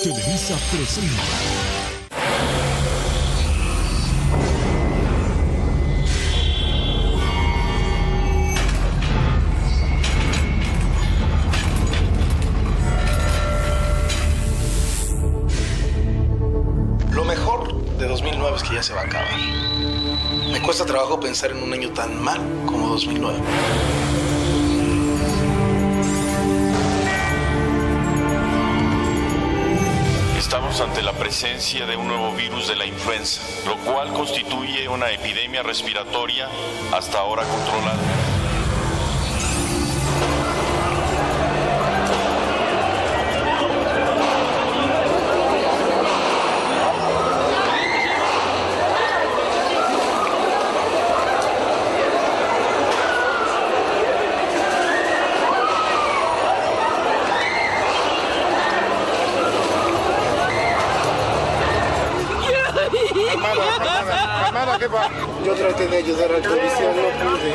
Televisa presenta. Lo mejor de 2009 es que ya se va a acabar. Me cuesta trabajo pensar en un año tan mal como 2009. Estamos ante la presencia de un nuevo virus de la influenza, lo cual constituye una epidemia respiratoria hasta ahora controlada. Calmada, ¿qué va? Yo traté de ayudar al policía, no pude.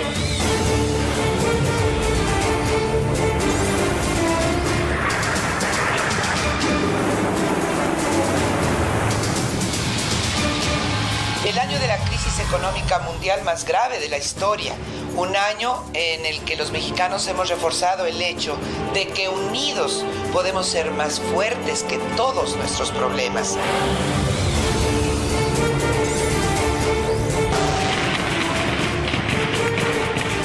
El año de la crisis económica mundial más grave de la historia. Un año en el que los mexicanos hemos reforzado el hecho de que unidos podemos ser más fuertes que todos nuestros problemas.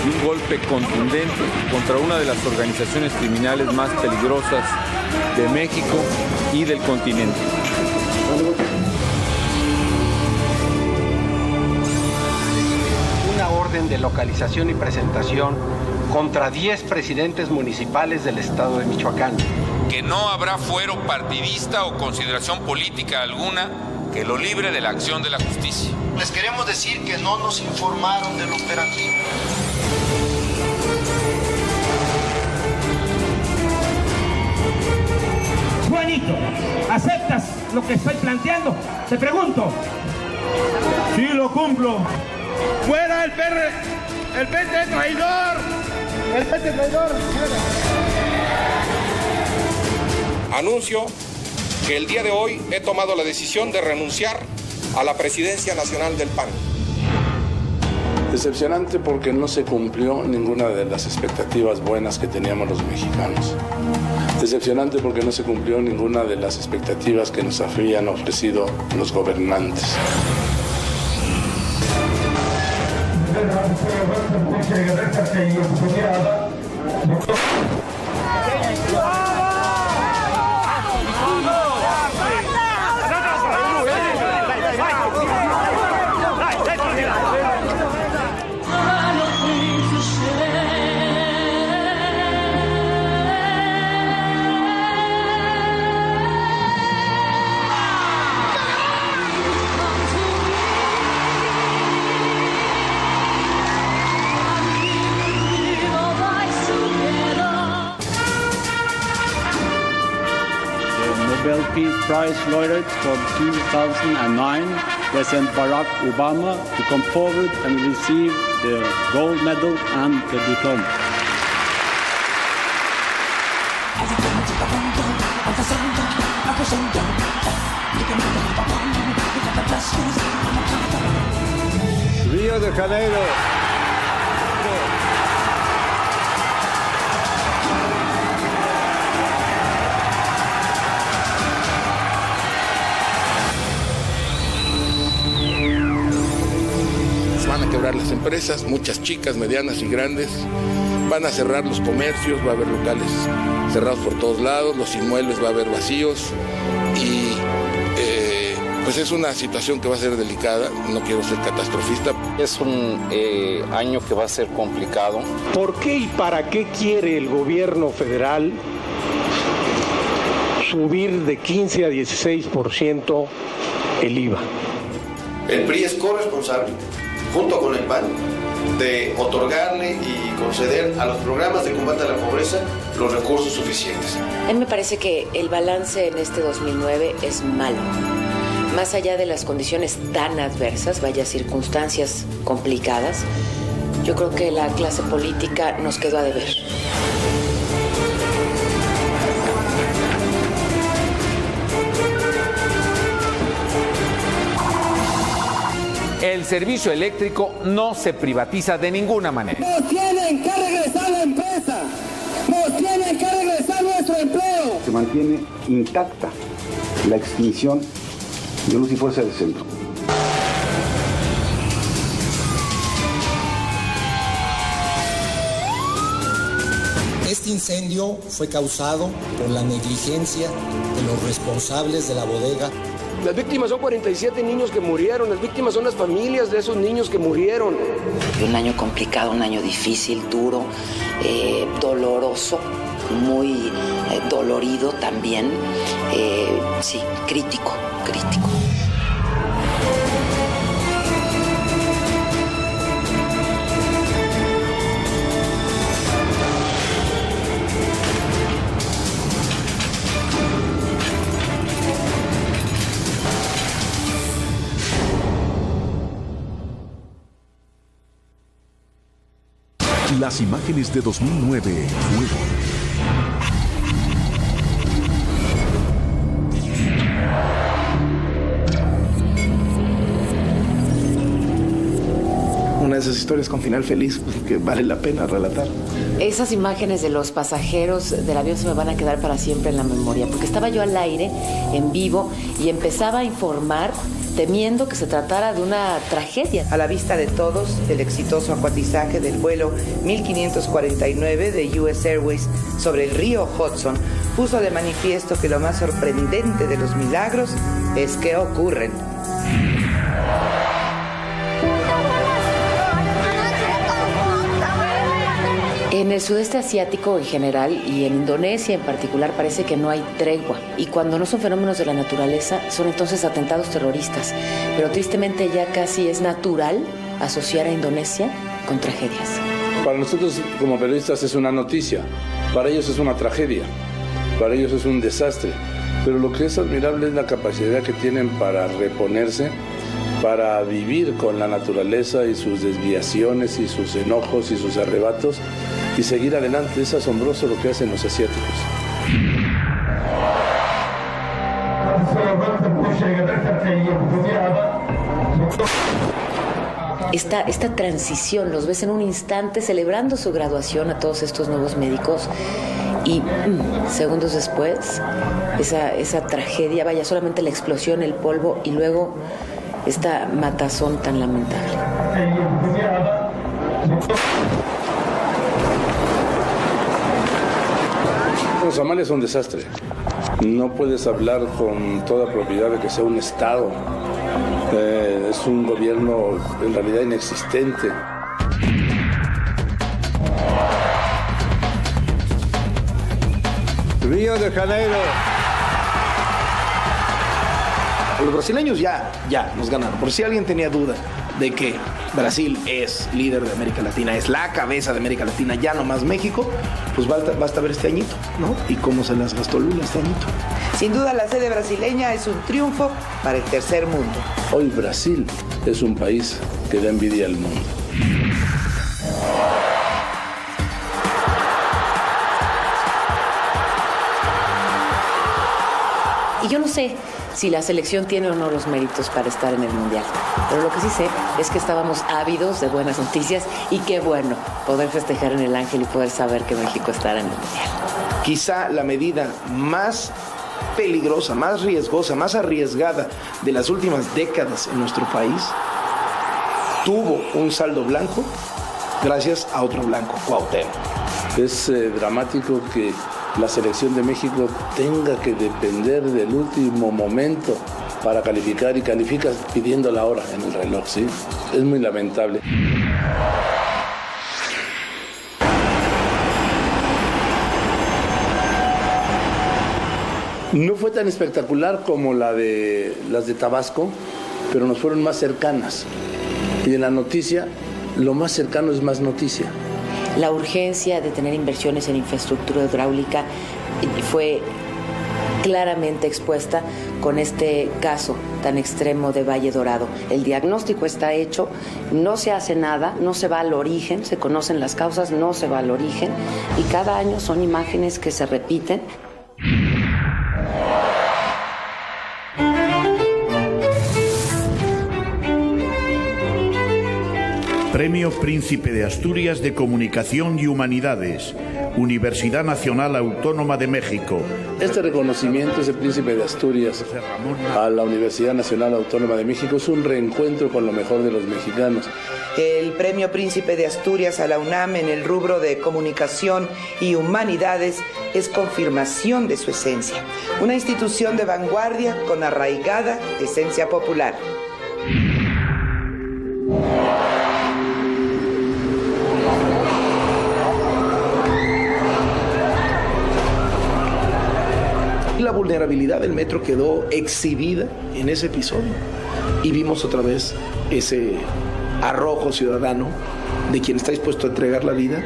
Un golpe contundente contra una de las organizaciones criminales más peligrosas de México y del continente. Una orden de localización y presentación contra 10 presidentes municipales del estado de Michoacán. Que no habrá fuero partidista o consideración política alguna que lo libre de la acción de la justicia. Les queremos decir que no nos informaron del operativo. Juanito, ¿aceptas lo que estoy planteando? Te pregunto. Sí, lo cumplo. ¡Fuera el PT traidor! ¡El PT traidor! Anuncio que el día de hoy he tomado la decisión de renunciar a la presidencia nacional del PAN. Decepcionante porque no se cumplió ninguna de las expectativas buenas que teníamos los mexicanos. Decepcionante porque no se cumplió ninguna de las expectativas que nos habían ofrecido los gobernantes. Nobel Peace Prize laureate for 2009, President Barack Obama, to come forward and receive the gold medal and the diploma. Río de Janeiro. Van a quebrar las empresas, muchas chicas, medianas y grandes. Van a cerrar los comercios, va a haber locales cerrados por todos lados, los inmuebles va a haber vacíos y pues es una situación que va a ser delicada, no quiero ser catastrofista. Es un año que va a ser complicado. ¿Por qué y para qué quiere el gobierno federal subir de 15 a 16% el IVA? El PRI es corresponsable, junto con el PAN, de otorgarle y conceder a los programas de combate a la pobreza los recursos suficientes. A mí me parece que el balance en este 2009 es malo. Más allá de las condiciones tan adversas, vaya circunstancias complicadas, yo creo que la clase política nos quedó a deber. El servicio eléctrico no se privatiza de ninguna manera. Nos tienen que regresar la empresa. Nos tienen que regresar nuestro empleo. Se mantiene intacta la extinción de Luz y Fuerza del Centro. Este incendio fue causado por la negligencia de los responsables de la bodega. Las víctimas son 47 niños que murieron, las víctimas son las familias de esos niños que murieron. Un año complicado, un año difícil, duro, doloroso, muy dolorido también, sí, crítico. Las imágenes de 2009 fueron una de esas historias con final feliz, pues, que vale la pena relatar. Esas imágenes de los pasajeros del avión se me van a quedar para siempre en la memoria, porque estaba yo al aire, en vivo, y empezaba a informar temiendo que se tratara de una tragedia. A la vista de todos, el exitoso acuatizaje del vuelo 1549 de US Airways sobre el río Hudson puso de manifiesto que lo más sorprendente de los milagros es que ocurren. En el sudeste asiático en general y en Indonesia en particular parece que no hay tregua. Y cuando no son fenómenos de la naturaleza, son entonces atentados terroristas. Pero tristemente ya casi es natural asociar a Indonesia con tragedias. Para nosotros como periodistas es una noticia, para ellos es una tragedia, para ellos es un desastre. Pero lo que es admirable es la capacidad que tienen para reponerse, para vivir con la naturaleza y sus desviaciones y sus enojos y sus arrebatos y seguir adelante. Es asombroso lo que hacen los asiáticos. Esta transición, los ves en un instante celebrando su graduación a todos estos nuevos médicos y segundos después esa tragedia, vaya, solamente la explosión, el polvo y luego esta matazón tan lamentable. Somalia es un desastre. No puedes hablar con toda propiedad de que sea un Estado. Es un gobierno en realidad inexistente. Río de Janeiro. Los brasileños ya nos ganaron. Por si alguien tenía duda de que Brasil es líder de América Latina, es la cabeza de América Latina, ya no más México, pues basta ver este añito, ¿no? Y cómo se las gastó Lula este añito. Sin duda la sede brasileña es un triunfo para el tercer mundo. Hoy Brasil es un país que da envidia al mundo. Y yo no sé si la selección tiene o no los méritos para estar en el Mundial. Pero lo que sí sé es que estábamos ávidos de buenas noticias y qué bueno poder festejar en el Ángel y poder saber que México estará en el Mundial. Quizá la medida más peligrosa, más riesgosa, más arriesgada de las últimas décadas en nuestro país tuvo un saldo blanco gracias a otro blanco, Cuauhtémoc. Es dramático que la selección de México tenga que depender del último momento para calificar y califica pidiendo la hora en el reloj, ¿sí? Es muy lamentable. No fue tan espectacular como las de Tabasco, pero nos fueron más cercanas. Y en la noticia, lo más cercano es más noticia. La urgencia de tener inversiones en infraestructura hidráulica fue claramente expuesta con este caso tan extremo de Valle Dorado. El diagnóstico está hecho, no se hace nada, no se va al origen, se conocen las causas, no se va al origen y cada año son imágenes que se repiten. Premio Príncipe de Asturias de Comunicación y Humanidades, Universidad Nacional Autónoma de México. Este reconocimiento, ese Príncipe de Asturias a la Universidad Nacional Autónoma de México, es un reencuentro con lo mejor de los mexicanos. El Premio Príncipe de Asturias a la UNAM en el rubro de Comunicación y Humanidades es confirmación de su esencia. Una institución de vanguardia con arraigada esencia popular. La vulnerabilidad del metro quedó exhibida en ese episodio y vimos otra vez ese arrojo ciudadano de quien está dispuesto a entregar la vida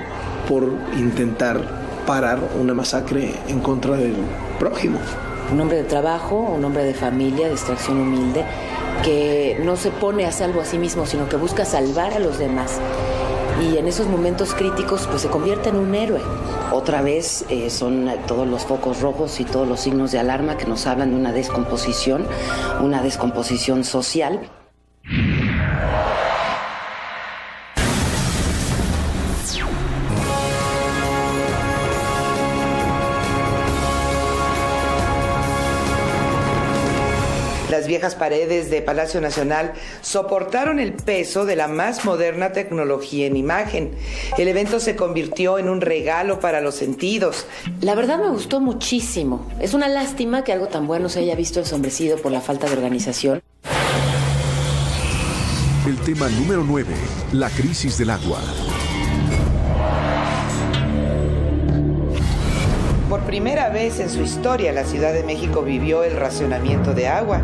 por intentar parar una masacre en contra del prójimo. Un hombre de trabajo, un hombre de familia, de extracción humilde, que no se pone a salvo a sí mismo, sino que busca salvar a los demás. Y en esos momentos críticos pues se convierte en un héroe. Otra vez son todos los focos rojos y todos los signos de alarma que nos hablan de una descomposición social. Las viejas paredes de Palacio Nacional soportaron el peso de la más moderna tecnología en imagen. El evento se convirtió en un regalo para los sentidos. La verdad me gustó muchísimo. Es una lástima que algo tan bueno se haya visto ensombrecido por la falta de organización. El tema número 9, la crisis del agua. Por primera vez en su historia, la Ciudad de México vivió el racionamiento de agua.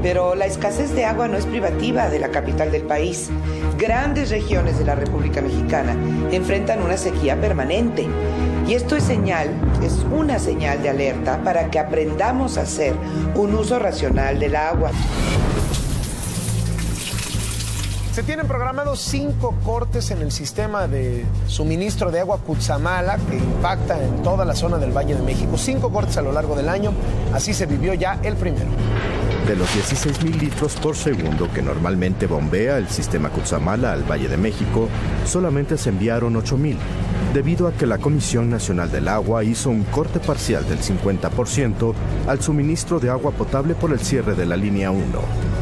Pero la escasez de agua no es privativa de la capital del país. Grandes regiones de la República Mexicana enfrentan una sequía permanente. Y esto es una señal de alerta para que aprendamos a hacer un uso racional del agua. Se tienen programados 5 cortes en el sistema de suministro de agua Cutzamala, que impacta en toda la zona del Valle de México. 5 cortes a lo largo del año, así se vivió ya el primero. De los 16,000 litros por segundo que normalmente bombea el sistema Cutzamala al Valle de México, solamente se enviaron 8,000, debido a que la Comisión Nacional del Agua hizo un corte parcial del 50% al suministro de agua potable por el cierre de la línea 1.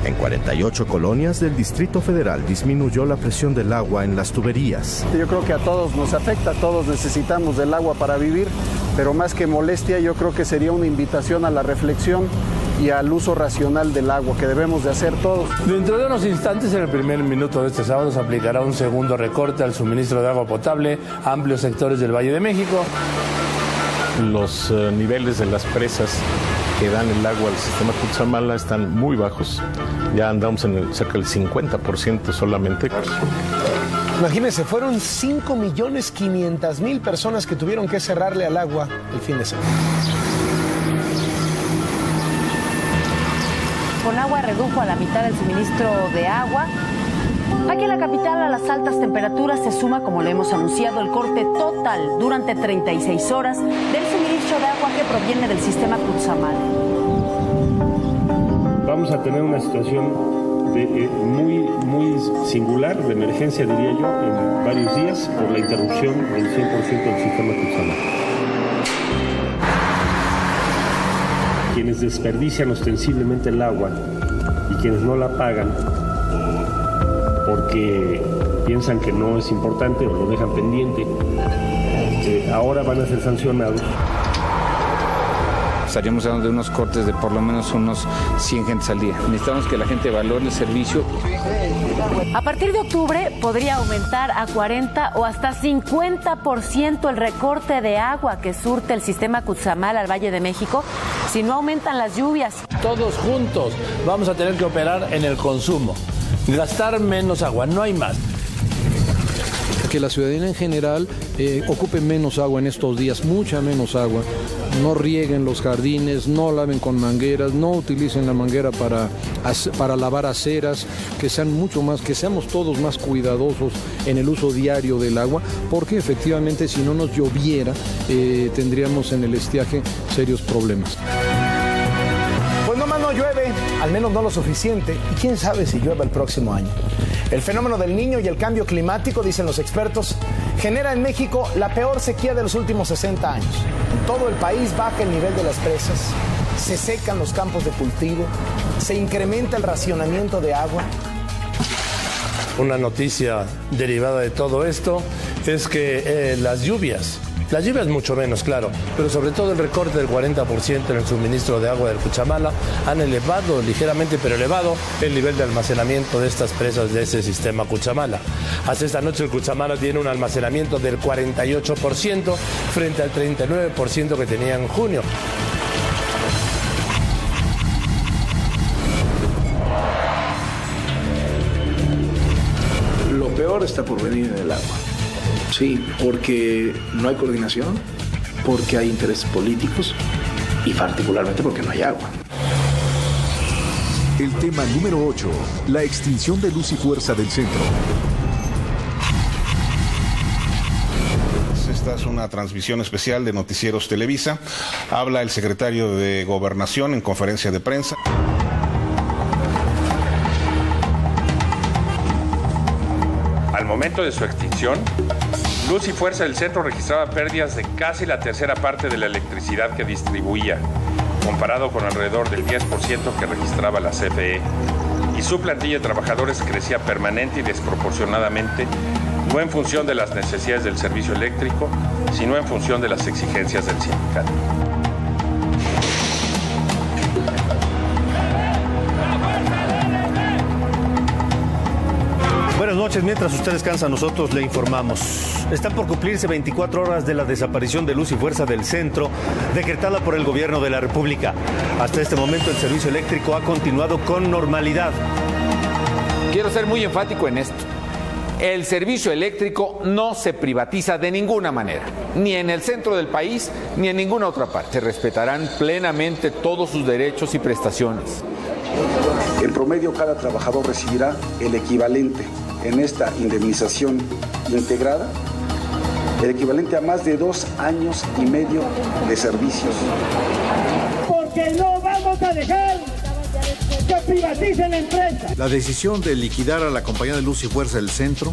En 48 colonias del Distrito Federal disminuyó la presión del agua en las tuberías. Yo creo que a todos nos afecta, todos necesitamos del agua para vivir, pero más que molestia, yo creo que sería una invitación a la reflexión y al uso racional del agua que debemos de hacer todos. Dentro de unos instantes, en el primer minuto de este sábado, se aplicará un segundo recorte al suministro de agua potable a amplios sectores del Valle de México. Los niveles de las presas que dan el agua al sistema Cutzamala están muy bajos. Ya andamos en cerca del 50% solamente. Imagínense, fueron 5,500,000 personas que tuvieron que cerrarle al agua el fin de semana. Con agua redujo a la mitad el suministro de agua. Aquí en la capital, a las altas temperaturas se suma, como lo hemos anunciado, el corte total durante 36 horas del suministro de agua que proviene del sistema Cutzamala. Vamos a tener una situación muy singular, de emergencia, diría yo, en varios días por la interrupción del 100% del sistema Cutzamala. Quienes desperdician ostensiblemente el agua y quienes no la pagan porque piensan que no es importante o lo dejan pendiente, ahora van a ser sancionados. Estaríamos hablando de unos cortes de por lo menos unos 100 gentes al día. Necesitamos que la gente valore el servicio. A partir de octubre podría aumentar a 40 o hasta 50% el recorte de agua que surte el sistema Cutzamala al Valle de México si no aumentan las lluvias. Todos juntos vamos a tener que operar en el consumo, gastar menos agua, no hay más. Que la ciudadanía en general ocupe menos agua en estos días, mucha menos agua. No rieguen los jardines, no laven con mangueras, no utilicen la manguera para lavar aceras, que seamos todos más cuidadosos en el uso diario del agua, porque efectivamente si no nos lloviera tendríamos en el estiaje serios problemas. Pues no más no llueve, al menos no lo suficiente, y quién sabe si llueva el próximo año. El fenómeno del Niño y el cambio climático, dicen los expertos, genera en México la peor sequía de los últimos 60 años. En todo el país baja el nivel de las presas, se secan los campos de cultivo, se incrementa el racionamiento de agua. Una noticia derivada de todo esto es que las lluvias mucho menos, claro, pero sobre todo el recorte del 40% en el suministro de agua del Cuchamala han elevado ligeramente, pero elevado el nivel de almacenamiento de estas presas de ese sistema Cuchamala. Hasta esta noche el Cuchamala tiene un almacenamiento del 48% frente al 39% que tenía en junio. Lo peor está por venir en el agua. Sí, porque no hay coordinación, porque hay intereses políticos y particularmente porque no hay agua. El tema número 8, la extinción de luz y fuerza del centro. Esta es una transmisión especial de Noticieros Televisa. Habla el secretario de Gobernación en conferencia de prensa. Al momento de su extinción, Luz y Fuerza del Centro registraba pérdidas de casi la tercera parte de la electricidad que distribuía, comparado con alrededor del 10% que registraba la CFE. Y su plantilla de trabajadores crecía permanente y desproporcionadamente, no en función de las necesidades del servicio eléctrico, sino en función de las exigencias del sindicato. Buenas noches, mientras usted descansa nosotros le informamos. Están por cumplirse 24 horas de la desaparición de Luz y Fuerza del Centro, decretada por el gobierno de la República. Hasta este momento el servicio eléctrico ha continuado con normalidad. Quiero ser muy enfático en esto. El servicio eléctrico no se privatiza de ninguna manera, ni en el centro del país, ni en ninguna otra parte. Se respetarán plenamente todos sus derechos y prestaciones. En promedio, cada trabajador recibirá el equivalente en esta indemnización integrada, el equivalente a más de 2 años y medio de servicios. Porque no vamos a dejar que privaticen la empresa. La decisión de liquidar a la compañía de Luz y Fuerza del Centro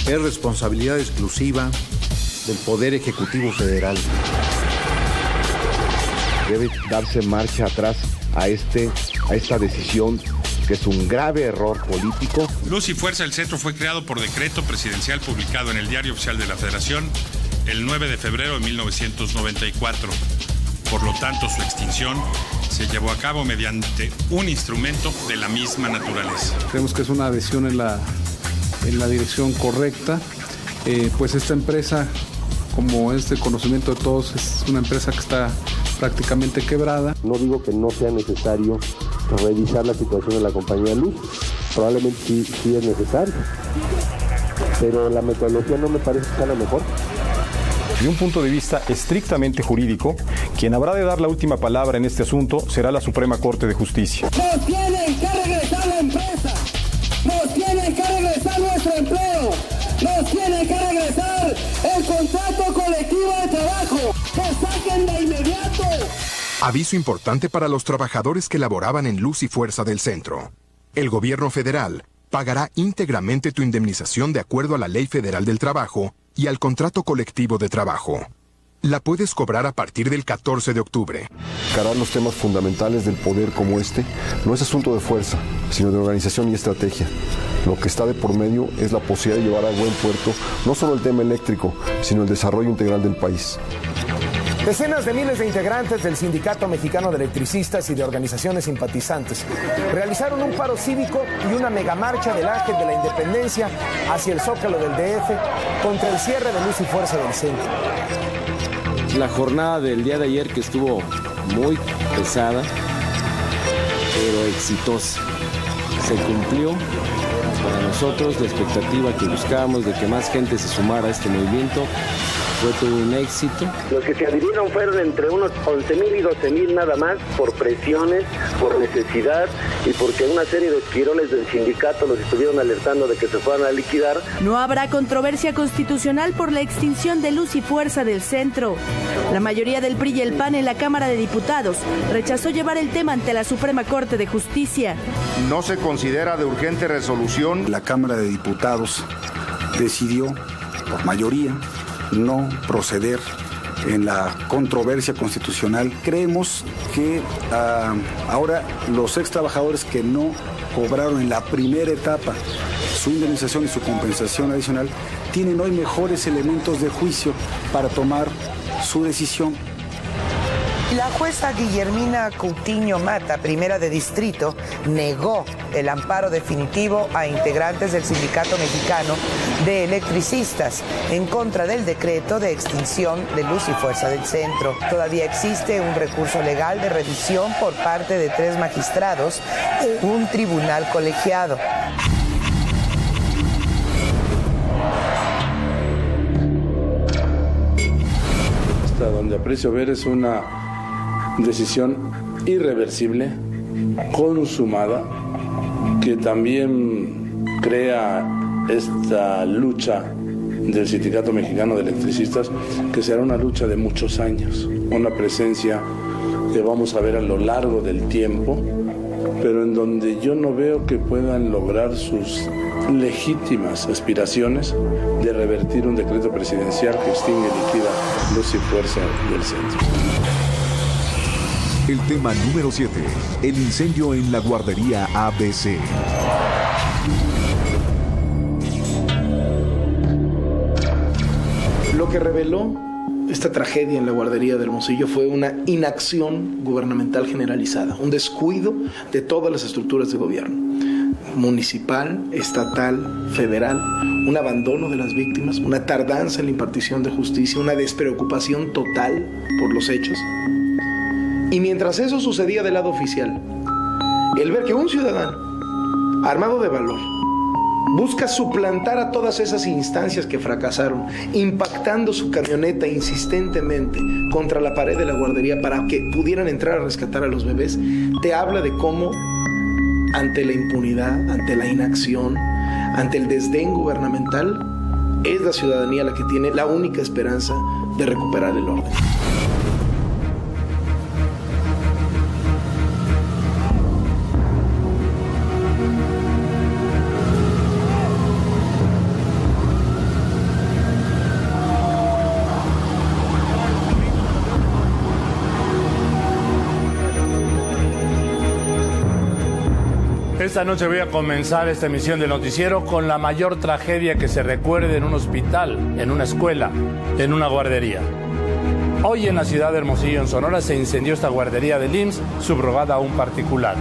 es responsabilidad exclusiva del Poder Ejecutivo Federal. Debe darse marcha atrás a esta decisión, que es un grave error político. Luz y Fuerza del Centro fue creado por decreto presidencial publicado en el Diario Oficial de la Federación el 9 de febrero de 1994. Por lo tanto, su extinción se llevó a cabo mediante un instrumento de la misma naturaleza. Creemos que es una decisión en la dirección correcta. Pues esta empresa, como es de conocimiento de todos, es una empresa que está prácticamente quebrada. No digo que no sea necesario revisar la situación de la compañía de Luz, probablemente sí es necesario, pero la metodología no me parece que sea la mejor. De un punto de vista estrictamente jurídico, quien habrá de dar la última palabra en este asunto será la Suprema Corte de Justicia. Nos tienen que regresar la empresa, nos tienen que regresar nuestro empleo, nos tienen que regresar el contrato colectivo de trabajo, que saquen de inmediato. Aviso importante para los trabajadores que laboraban en Luz y Fuerza del Centro. El gobierno federal pagará íntegramente tu indemnización de acuerdo a la Ley Federal del Trabajo y al contrato colectivo de trabajo. La puedes cobrar a partir del 14 de octubre. Encarar los temas fundamentales del poder como este no es asunto de fuerza, sino de organización y estrategia. Lo que está de por medio es la posibilidad de llevar a buen puerto no solo el tema eléctrico, sino el desarrollo integral del país. Decenas de miles de integrantes del Sindicato Mexicano de Electricistas y de organizaciones simpatizantes realizaron un paro cívico y una megamarcha del Ángel de la Independencia hacia el Zócalo del DF contra el cierre de Luz y Fuerza del Centro. La jornada del día de ayer, que estuvo muy pesada, pero exitosa. Se cumplió para nosotros la expectativa que buscábamos de que más gente se sumara a este movimiento. fue todo un éxito. Los que se adhirieron fueron entre unos 11,000 y 12,000 nada más, por presiones, por necesidad y porque una serie de esquiroles del sindicato los estuvieron alertando de que se fueran a liquidar. No habrá controversia constitucional por la extinción de Luz y Fuerza del Centro. La mayoría del PRI y el PAN en la Cámara de Diputados rechazó llevar el tema ante la Suprema Corte de Justicia. No se considera de urgente resolución. La Cámara de Diputados decidió, por mayoría, no proceder en la controversia constitucional. Creemos que ahora los ex trabajadores que no cobraron en la primera etapa su indemnización y su compensación adicional tienen hoy mejores elementos de juicio para tomar su decisión. La jueza Guillermina Coutinho Mata, primera de distrito, negó el amparo definitivo a integrantes del Sindicato Mexicano de Electricistas en contra del decreto de extinción de Luz y Fuerza del Centro. Todavía existe un recurso legal de revisión por parte de 3 magistrados de un tribunal colegiado. Hasta donde aprecio ver es una decisión irreversible, consumada, que también crea esta lucha del Sindicato Mexicano de Electricistas, que será una lucha de muchos años, una presencia que vamos a ver a lo largo del tiempo, pero en donde yo no veo que puedan lograr sus legítimas aspiraciones de revertir un decreto presidencial que extingue y liquida Luz y Fuerza del Centro. El tema número 7, el incendio en la guardería ABC. Lo que reveló esta tragedia en la guardería de Hermosillo fue una inacción gubernamental generalizada, un descuido de todas las estructuras de gobierno, municipal, estatal, federal, un abandono de las víctimas, una tardanza en la impartición de justicia, una despreocupación total por los hechos. Y mientras eso sucedía del lado oficial, el ver que un ciudadano armado de valor busca suplantar a todas esas instancias que fracasaron, impactando su camioneta insistentemente contra la pared de la guardería para que pudieran entrar a rescatar a los bebés, te habla de cómo ante la impunidad, ante la inacción, ante el desdén gubernamental, es la ciudadanía la que tiene la única esperanza de recuperar el orden. Esta noche voy a comenzar esta emisión del noticiero con la mayor tragedia que se recuerde en un hospital, en una escuela, en una guardería. Hoy en la ciudad de Hermosillo, en Sonora, se incendió esta guardería del IMSS, subrogada a un particular.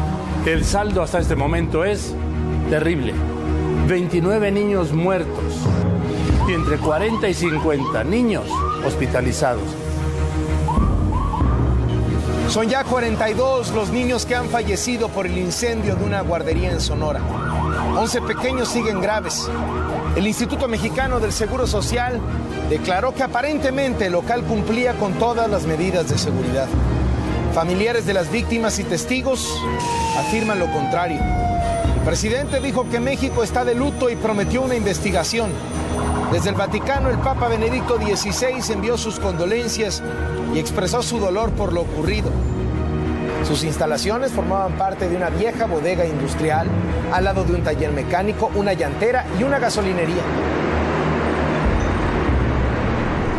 El saldo hasta este momento es terrible. 29 niños muertos y entre 40 y 50 niños hospitalizados. Son ya 42 los niños que han fallecido por el incendio de una guardería en Sonora. 11 pequeños siguen graves. El Instituto Mexicano del Seguro Social declaró que aparentemente el local cumplía con todas las medidas de seguridad. Familiares de las víctimas y testigos afirman lo contrario. El presidente dijo que México está de luto y prometió una investigación. Desde el Vaticano, el Papa Benedicto XVI envió sus condolencias y expresó su dolor por lo ocurrido. Sus instalaciones formaban parte de una vieja bodega industrial, al lado de un taller mecánico, una llantera y una gasolinería.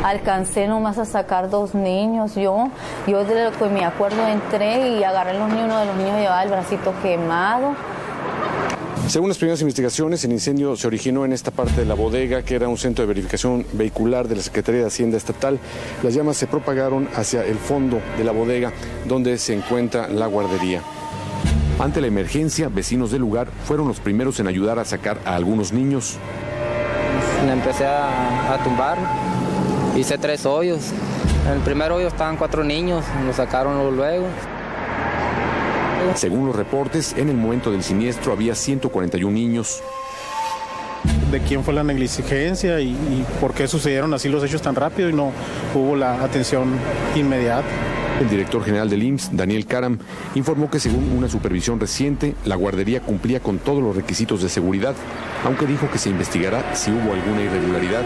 Alcancé nomás a sacar 2 niños. Yo de lo que me acuerdo entré y agarré a los niños, uno de los niños llevaba el bracito quemado. Según las primeras investigaciones, el incendio se originó en esta parte de la bodega, que era un centro de verificación vehicular de la Secretaría de Hacienda Estatal. Las llamas se propagaron hacia el fondo de la bodega, donde se encuentra la guardería. Ante la emergencia, vecinos del lugar fueron los primeros en ayudar a sacar a algunos niños. Me empecé a tumbar, hice 3 hoyos. En el primer hoyo estaban 4 niños, los sacaron luego. Según los reportes, en el momento del siniestro había 141 niños. de quién fue la negligencia y por qué sucedieron así los hechos tan rápido y no hubo la atención inmediata. El director general del IMSS, Daniel Caram, informó que según una supervisión reciente, la guardería cumplía con todos los requisitos de seguridad, aunque dijo que se investigará si hubo alguna irregularidad.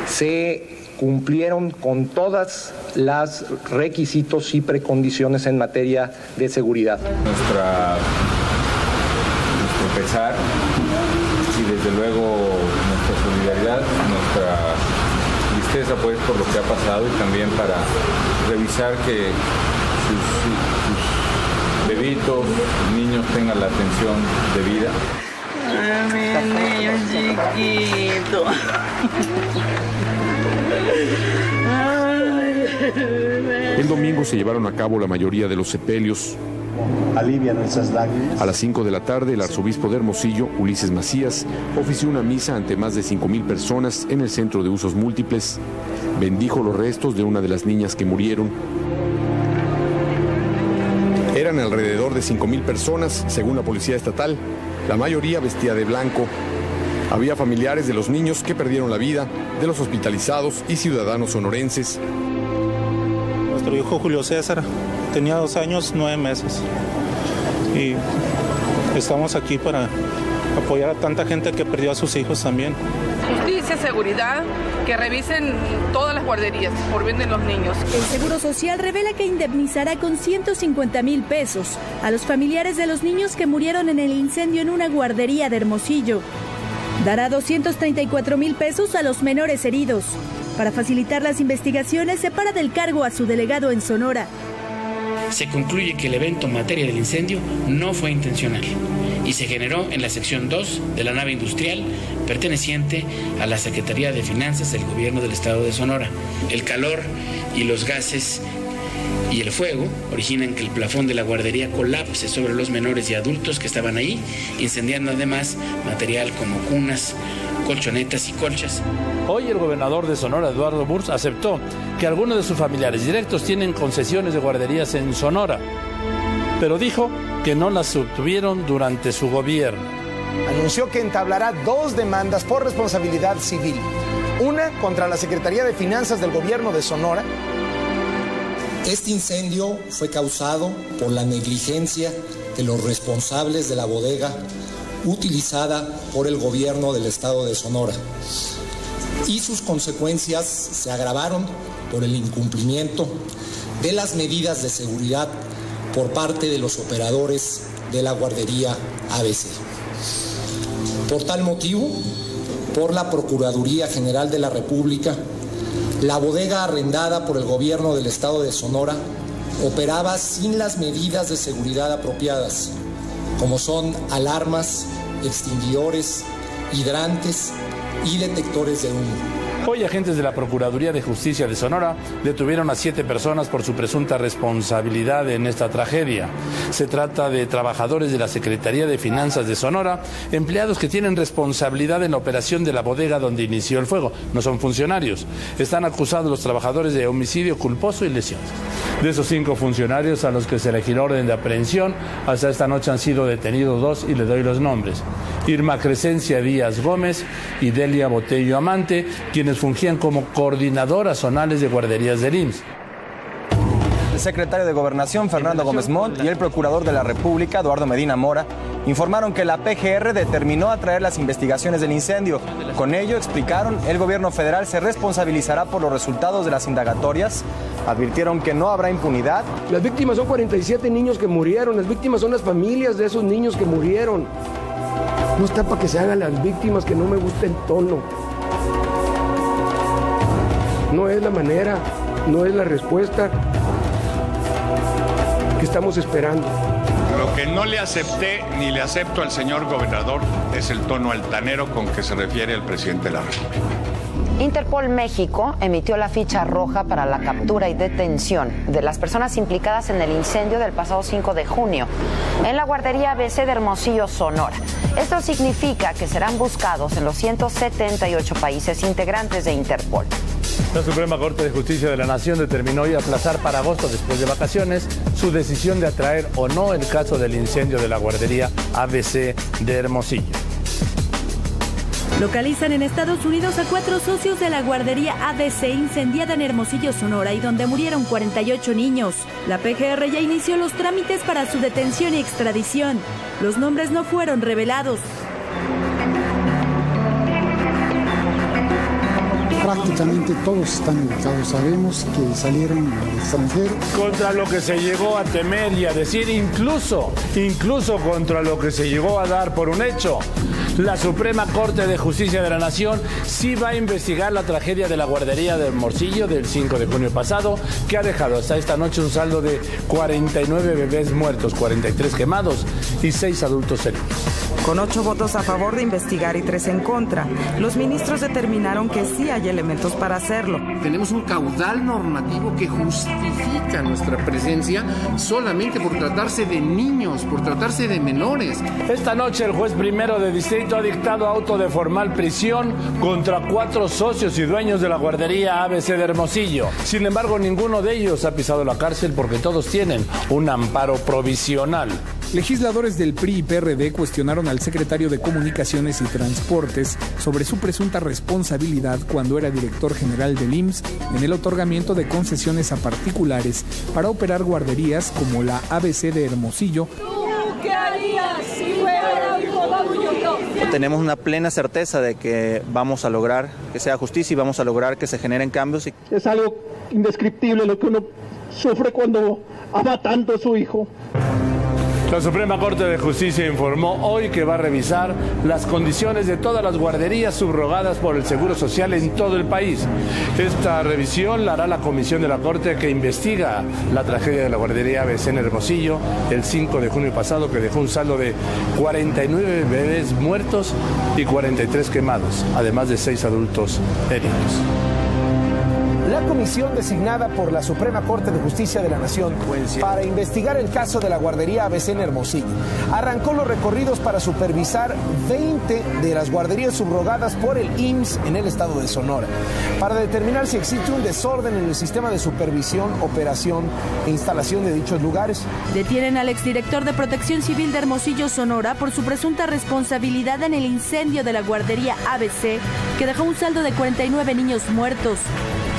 Se cumplieron con todas las requisitos y precondiciones en materia de seguridad. Nuestro pesar y desde luego nuestra solidaridad, nuestra tristeza pues por lo que ha pasado y también para revisar que sus bebitos, sus niños tengan la atención debida. Mi niño chiquito. El domingo se llevaron a cabo la mayoría de los sepelios. Alivia nuestras lágrimas. A las 5 de la tarde, el arzobispo de Hermosillo, Ulises Macías, ofició una misa ante más de 5,000 personas en el Centro de Usos Múltiples. Bendijo los restos de una de las niñas que murieron. Eran alrededor de 5,000 personas, según la policía estatal, la mayoría vestida de blanco. Había familiares de los niños que perdieron la vida, de los hospitalizados y ciudadanos sonorenses. Nuestro hijo Julio César tenía 2 años, 9 meses. Y estamos aquí para apoyar a tanta gente que perdió a sus hijos también. Justicia, seguridad, que revisen todas las guarderías por bien de los niños. El Seguro Social revela que indemnizará con 150,000 pesos a los familiares de los niños que murieron en el incendio en una guardería de Hermosillo. Dará 234,000 pesos a los menores heridos. Para facilitar las investigaciones, separa del cargo a su delegado en Sonora. Se concluye que el evento en materia del incendio no fue intencional y se generó en la sección 2 de la nave industrial perteneciente a la Secretaría de Finanzas del Gobierno del Estado de Sonora. El calor y los gases y el fuego originan que el plafón de la guardería colapse sobre los menores y adultos que estaban ahí, incendiando además material como cunas, colchonetas y colchas. Hoy el gobernador de Sonora, Eduardo Burz, aceptó que algunos de sus familiares directos tienen concesiones de guarderías en Sonora, pero dijo que no las obtuvieron durante su gobierno. Anunció que entablará 2 demandas por responsabilidad civil. Una contra la Secretaría de Finanzas del Gobierno de Sonora. Este incendio fue causado por la negligencia de los responsables de la bodega utilizada por el gobierno del estado de Sonora, y sus consecuencias se agravaron por el incumplimiento de las medidas de seguridad por parte de los operadores de la guardería ABC. Por tal motivo, por la Procuraduría General de la República, la bodega arrendada por el gobierno del estado de Sonora operaba sin las medidas de seguridad apropiadas, como son alarmas, extinguidores, hidrantes y detectores de humo. Hoy agentes de la Procuraduría de Justicia de Sonora detuvieron a 7 personas por su presunta responsabilidad en esta tragedia. Se trata de trabajadores de la Secretaría de Finanzas de Sonora, empleados que tienen responsabilidad en la operación de la bodega donde inició el fuego. No son funcionarios. Están acusados los trabajadores de homicidio culposo y lesiones. De esos 5 funcionarios a los que se le giró orden de aprehensión, hasta esta noche han sido detenidos 2 y le doy los nombres. Irma Crescencia Díaz Gómez y Delia Botello Amante, quienes fungían como coordinadoras zonales de guarderías del IMSS. El secretario de Gobernación, Fernando Gómez Montt, y el procurador de la República, Eduardo Medina Mora, informaron que la PGR determinó atraer las investigaciones del incendio. Con ello, explicaron, el gobierno federal se responsabilizará por los resultados de las indagatorias. Advirtieron que no habrá impunidad. Las víctimas son 47 niños que murieron, las víctimas son las familias de esos niños que murieron. No está para que se hagan las víctimas, que no me gusta el tono. No es la manera, no es la respuesta que estamos esperando. Lo que no le acepté ni le acepto al señor gobernador es el tono altanero con que se refiere al presidente de la República. Interpol México emitió la ficha roja para la captura y detención de las personas implicadas en el incendio del pasado 5 de junio en la guardería ABC de Hermosillo, Sonora. Esto significa que serán buscados en los 178 países integrantes de Interpol. La Suprema Corte de Justicia de la Nación determinó hoy aplazar para agosto, después de vacaciones, su decisión de atraer o no el caso del incendio de la guardería ABC de Hermosillo. Localizan en Estados Unidos a 4 socios de la guardería ABC incendiada en Hermosillo, Sonora, y donde murieron 48 niños. La PGR ya inició los trámites para su detención y extradición. Los nombres no fueron revelados. Prácticamente todos están ubicados. Sabemos que salieron al extranjero. Contra lo que se llegó a temer y a decir, incluso contra lo que se llegó a dar por un hecho, la Suprema Corte de Justicia de la Nación sí va a investigar la tragedia de la guardería de Hermosillo del 5 de junio pasado, que ha dejado hasta esta noche un saldo de 49 bebés muertos, 43 quemados y 6 adultos heridos. Con 8 votos a favor de investigar y 3 en contra, los ministros determinaron que sí hay elementos para hacerlo. Tenemos un caudal normativo que justifica nuestra presencia solamente por tratarse de niños, por tratarse de menores. Esta noche el juez primero de distrito ha dictado auto de formal prisión contra 4 socios y dueños de la guardería ABC de Hermosillo. Sin embargo, ninguno de ellos ha pisado la cárcel porque todos tienen un amparo provisional. Legisladores del PRI y PRD cuestionaron al secretario de Comunicaciones y Transportes sobre su presunta responsabilidad cuando era director general del IMSS en el otorgamiento de concesiones a particulares para operar guarderías como la ABC de Hermosillo. ¿Qué harías si fuera hijo tuyo? Tenemos una plena certeza de que vamos a lograr que sea justicia y vamos a lograr que se generen cambios. Es algo indescriptible lo que uno sufre cuando ama tanto a su hijo. La Suprema Corte de Justicia informó hoy que va a revisar las condiciones de todas las guarderías subrogadas por el Seguro Social en todo el país. Esta revisión la hará la comisión de la Corte que investiga la tragedia de la guardería ABC en Hermosillo el 5 de junio pasado, que dejó un saldo de 49 bebés muertos y 43 quemados, además de 6 adultos heridos. La comisión designada por la Suprema Corte de Justicia de la Nación para investigar el caso de la guardería ABC en Hermosillo arrancó los recorridos para supervisar 20 de las guarderías subrogadas por el IMSS en el estado de Sonora, para determinar si existe un desorden en el sistema de supervisión, operación e instalación de dichos lugares. Detienen al exdirector de Protección Civil de Hermosillo, Sonora, por su presunta responsabilidad en el incendio de la guardería ABC, que dejó un saldo de 49 niños muertos.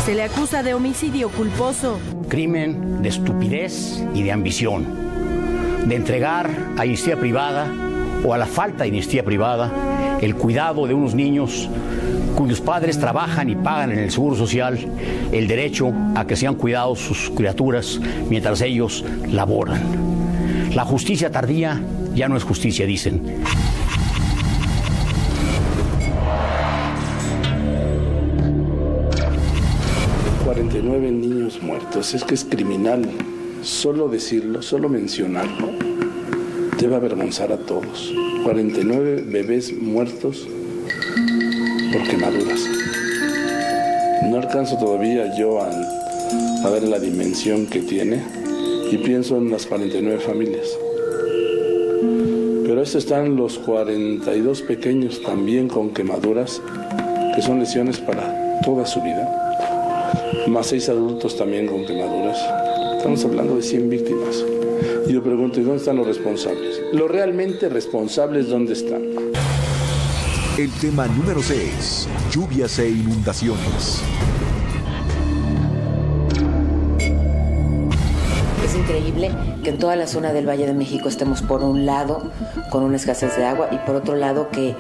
Se le acusa de homicidio culposo. Crimen de estupidez y de ambición, de entregar a iniciativa privada o a la falta de iniciativa privada el cuidado de unos niños cuyos padres trabajan y pagan en el Seguro Social el derecho a que sean cuidados sus criaturas mientras ellos laboran. La justicia tardía ya no es justicia, dicen. 49 niños muertos, es que es criminal. Solo decirlo, solo mencionarlo, debe avergonzar a todos. 49 bebés muertos por quemaduras. No alcanzo todavía yo a ver la dimensión que tiene y pienso en las 49 familias. Pero estos están los 42 pequeños también con quemaduras, que son lesiones para toda su vida, más 6 adultos también con quemaduras. Estamos hablando de 100 víctimas. Y yo pregunto, ¿y dónde están los responsables? Los realmente responsables, ¿dónde están? El tema número 6, lluvias e inundaciones. Es increíble que en toda la zona del Valle de México estemos, por un lado, con una escasez de agua, y por otro lado, que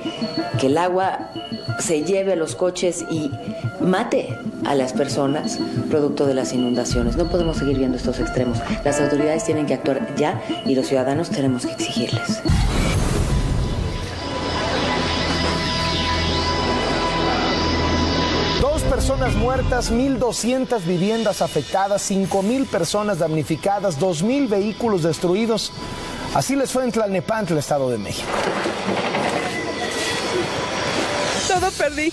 el agua se lleve a los coches y mate a las personas producto de las inundaciones. No podemos seguir viendo estos extremos. Las autoridades tienen que actuar ya y los ciudadanos tenemos que exigirles. Personas muertas, 1,200 viviendas afectadas, 5,000 personas damnificadas, 2,000 vehículos destruidos. Así les fue en Tlalnepantla, Estado de México. Todo perdí,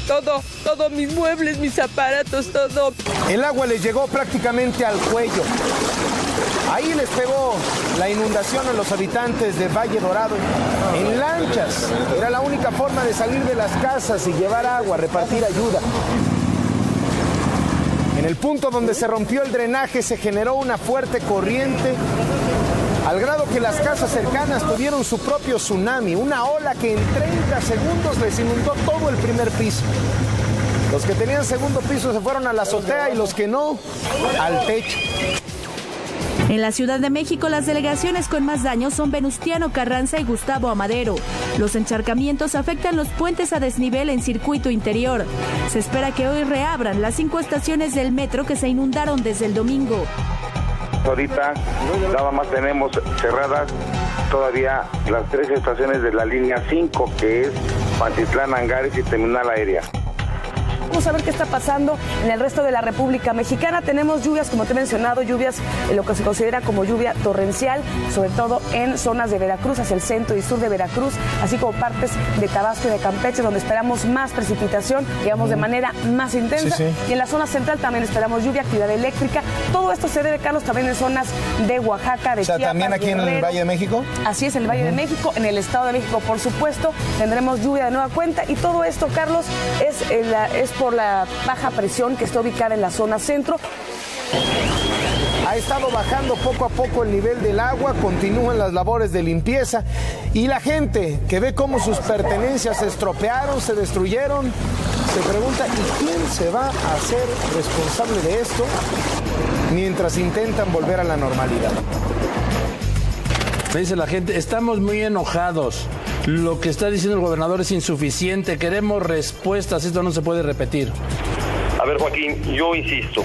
todo, mis muebles, mis aparatos, todo. El agua les llegó prácticamente al cuello. Ahí les pegó la inundación a los habitantes de Valle Dorado en lanchas. Era la única forma de salir de las casas y llevar agua, repartir ayuda. En el punto donde se rompió el drenaje se generó una fuerte corriente al grado que las casas cercanas tuvieron su propio tsunami, una ola que en 30 segundos les inundó todo el primer piso. Los que tenían segundo piso se fueron a la azotea y los que no, al techo. En la Ciudad de México, las delegaciones con más daños son Venustiano Carranza y Gustavo Amadero. Los encharcamientos afectan los puentes a desnivel en circuito interior. Se espera que hoy reabran las 5 estaciones del metro que se inundaron desde el domingo. Ahorita nada más tenemos cerradas todavía las 3 estaciones de la línea 5, que es Pantitlán, Angares y Terminal Aérea. Vamos a ver qué está pasando en el resto de la República Mexicana. Tenemos lluvias, como te he mencionado, lluvias en lo que se considera como lluvia torrencial, sobre todo en zonas de Veracruz, hacia el centro y sur de Veracruz, así como partes de Tabasco y de Campeche, donde esperamos más precipitación, digamos, de manera más intensa. Sí. Y en la zona central también esperamos lluvia, actividad eléctrica. Todo esto se debe, Carlos, también en zonas de Oaxaca, de Chiapas, también aquí Guerrero. En el Valle de México. Así es, en el Valle de México, en el Estado de México, por supuesto, tendremos lluvia de nueva cuenta. Y todo esto, Carlos, es por la baja presión que está ubicada en la zona centro. Ha estado bajando poco a poco el nivel del agua, continúan las labores de limpieza y la gente que ve cómo sus pertenencias se estropearon, se destruyeron, se pregunta, ¿y quién se va a hacer responsable de esto mientras intentan volver a la normalidad? Me dice la gente, estamos muy enojados. Lo que está diciendo el gobernador es insuficiente. Queremos respuestas. Esto no se puede repetir. A ver, Joaquín, yo insisto.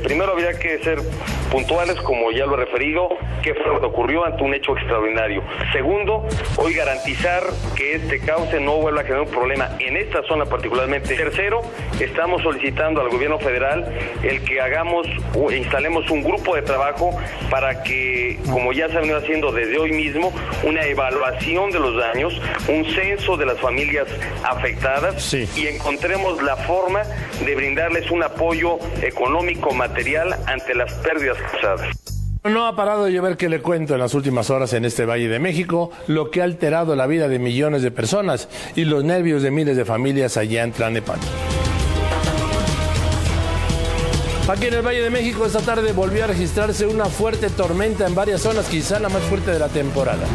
Primero habría que ser puntuales, como ya lo he referido, qué fue lo que ocurrió ante un hecho extraordinario. Segundo, hoy garantizar que este cauce no vuelva a generar un problema en esta zona particularmente. Tercero, estamos solicitando al gobierno federal el que instalemos un grupo de trabajo para que, como ya se ha venido haciendo desde hoy mismo, una evaluación de los daños, un censo de las familias afectadas y encontremos la forma de brindarles un apoyo económico, material ante las pérdidas causadas. No ha parado de llover, que le cuento, en las últimas horas en este Valle de México, lo que ha alterado la vida de millones de personas y los nervios de miles de familias allá en Tlalnepantla. Aquí en el Valle de México esta tarde volvió a registrarse una fuerte tormenta en varias zonas, quizá la más fuerte de la temporada.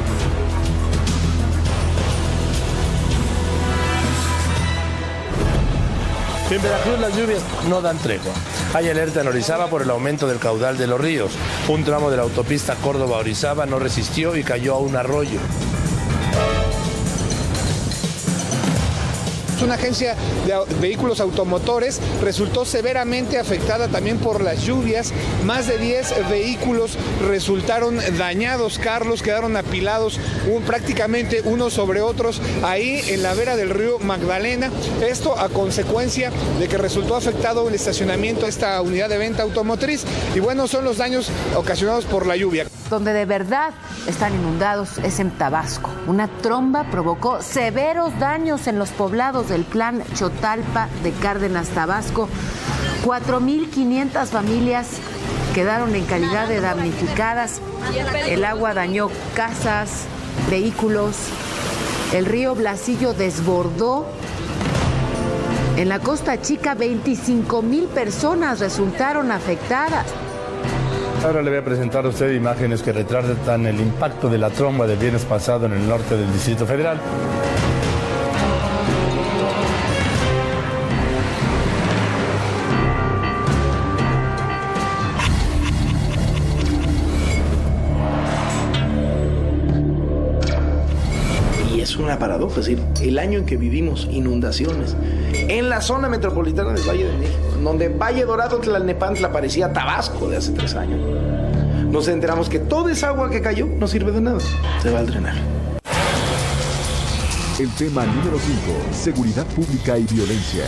En Veracruz las lluvias no dan tregua. Hay alerta en Orizaba por el aumento del caudal de los ríos. Un tramo de la autopista Córdoba-Orizaba no resistió y cayó a un arroyo. Una agencia de vehículos automotores resultó severamente afectada también por las lluvias. Más de 10 vehículos resultaron dañados, Carlos, quedaron apilados prácticamente unos sobre otros ahí en la vera del río Magdalena. Esto a consecuencia de que resultó afectado el estacionamiento de esta unidad de venta automotriz. Y bueno, son los daños ocasionados por la lluvia. Donde de verdad están inundados es en Tabasco. Una tromba provocó severos daños en los poblados del Plan Chotalpa de Cárdenas, Tabasco. 4.500 familias quedaron en calidad de damnificadas. El agua dañó casas, vehículos. El río Blasillo desbordó. En la Costa Chica, 25,000 personas resultaron afectadas. Ahora le voy a presentar a usted imágenes que retratan el impacto de la tromba del viernes pasado en el norte del Distrito Federal. Y es una paradoja, es decir, el año en que vivimos inundaciones en la zona metropolitana del Valle de México, donde Valle Dorado, Tlalnepantla parecía Tabasco de hace 3 años, nos enteramos que toda esa agua que cayó no sirve de nada, se va al drenaje. El tema número 5, seguridad pública y violencia.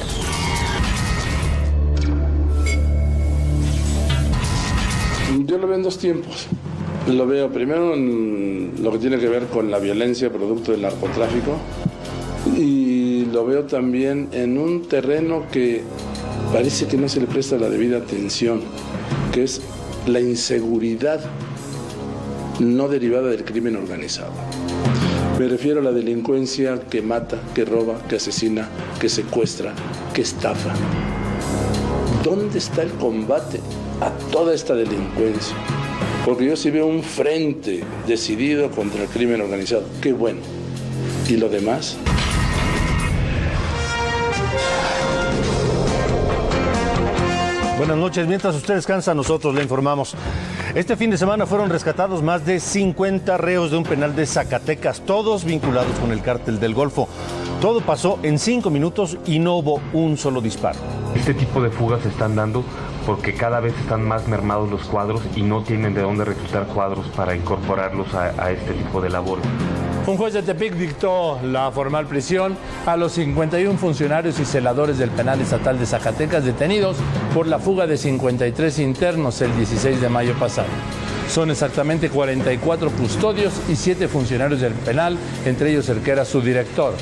Yo lo veo en 2 tiempos. Lo veo primero en lo que tiene que ver con la violencia producto del narcotráfico y lo veo también en un terreno que parece que no se le presta la debida atención, que es la inseguridad no derivada del crimen organizado. Me refiero a la delincuencia que mata, que roba, que asesina, que secuestra, que estafa. ¿Dónde está el combate a toda esta delincuencia? Porque yo sí veo un frente decidido contra el crimen organizado. Qué bueno. ¿Y lo demás? Buenas noches. Mientras usted descansa, nosotros le informamos. Este fin de semana fueron rescatados más de 50 reos de un penal de Zacatecas, todos vinculados con el cártel del Golfo. Todo pasó en 5 minutos y no hubo un solo disparo. Este tipo de fugas se están dando porque cada vez están más mermados los cuadros y no tienen de dónde reclutar cuadros para incorporarlos a este tipo de labores. Un juez de Tepic dictó la formal prisión a los 51 funcionarios y celadores del penal estatal de Zacatecas detenidos por la fuga de 53 internos el 16 de mayo pasado. Son exactamente 44 custodios y 7 funcionarios del penal, entre ellos el que era su director.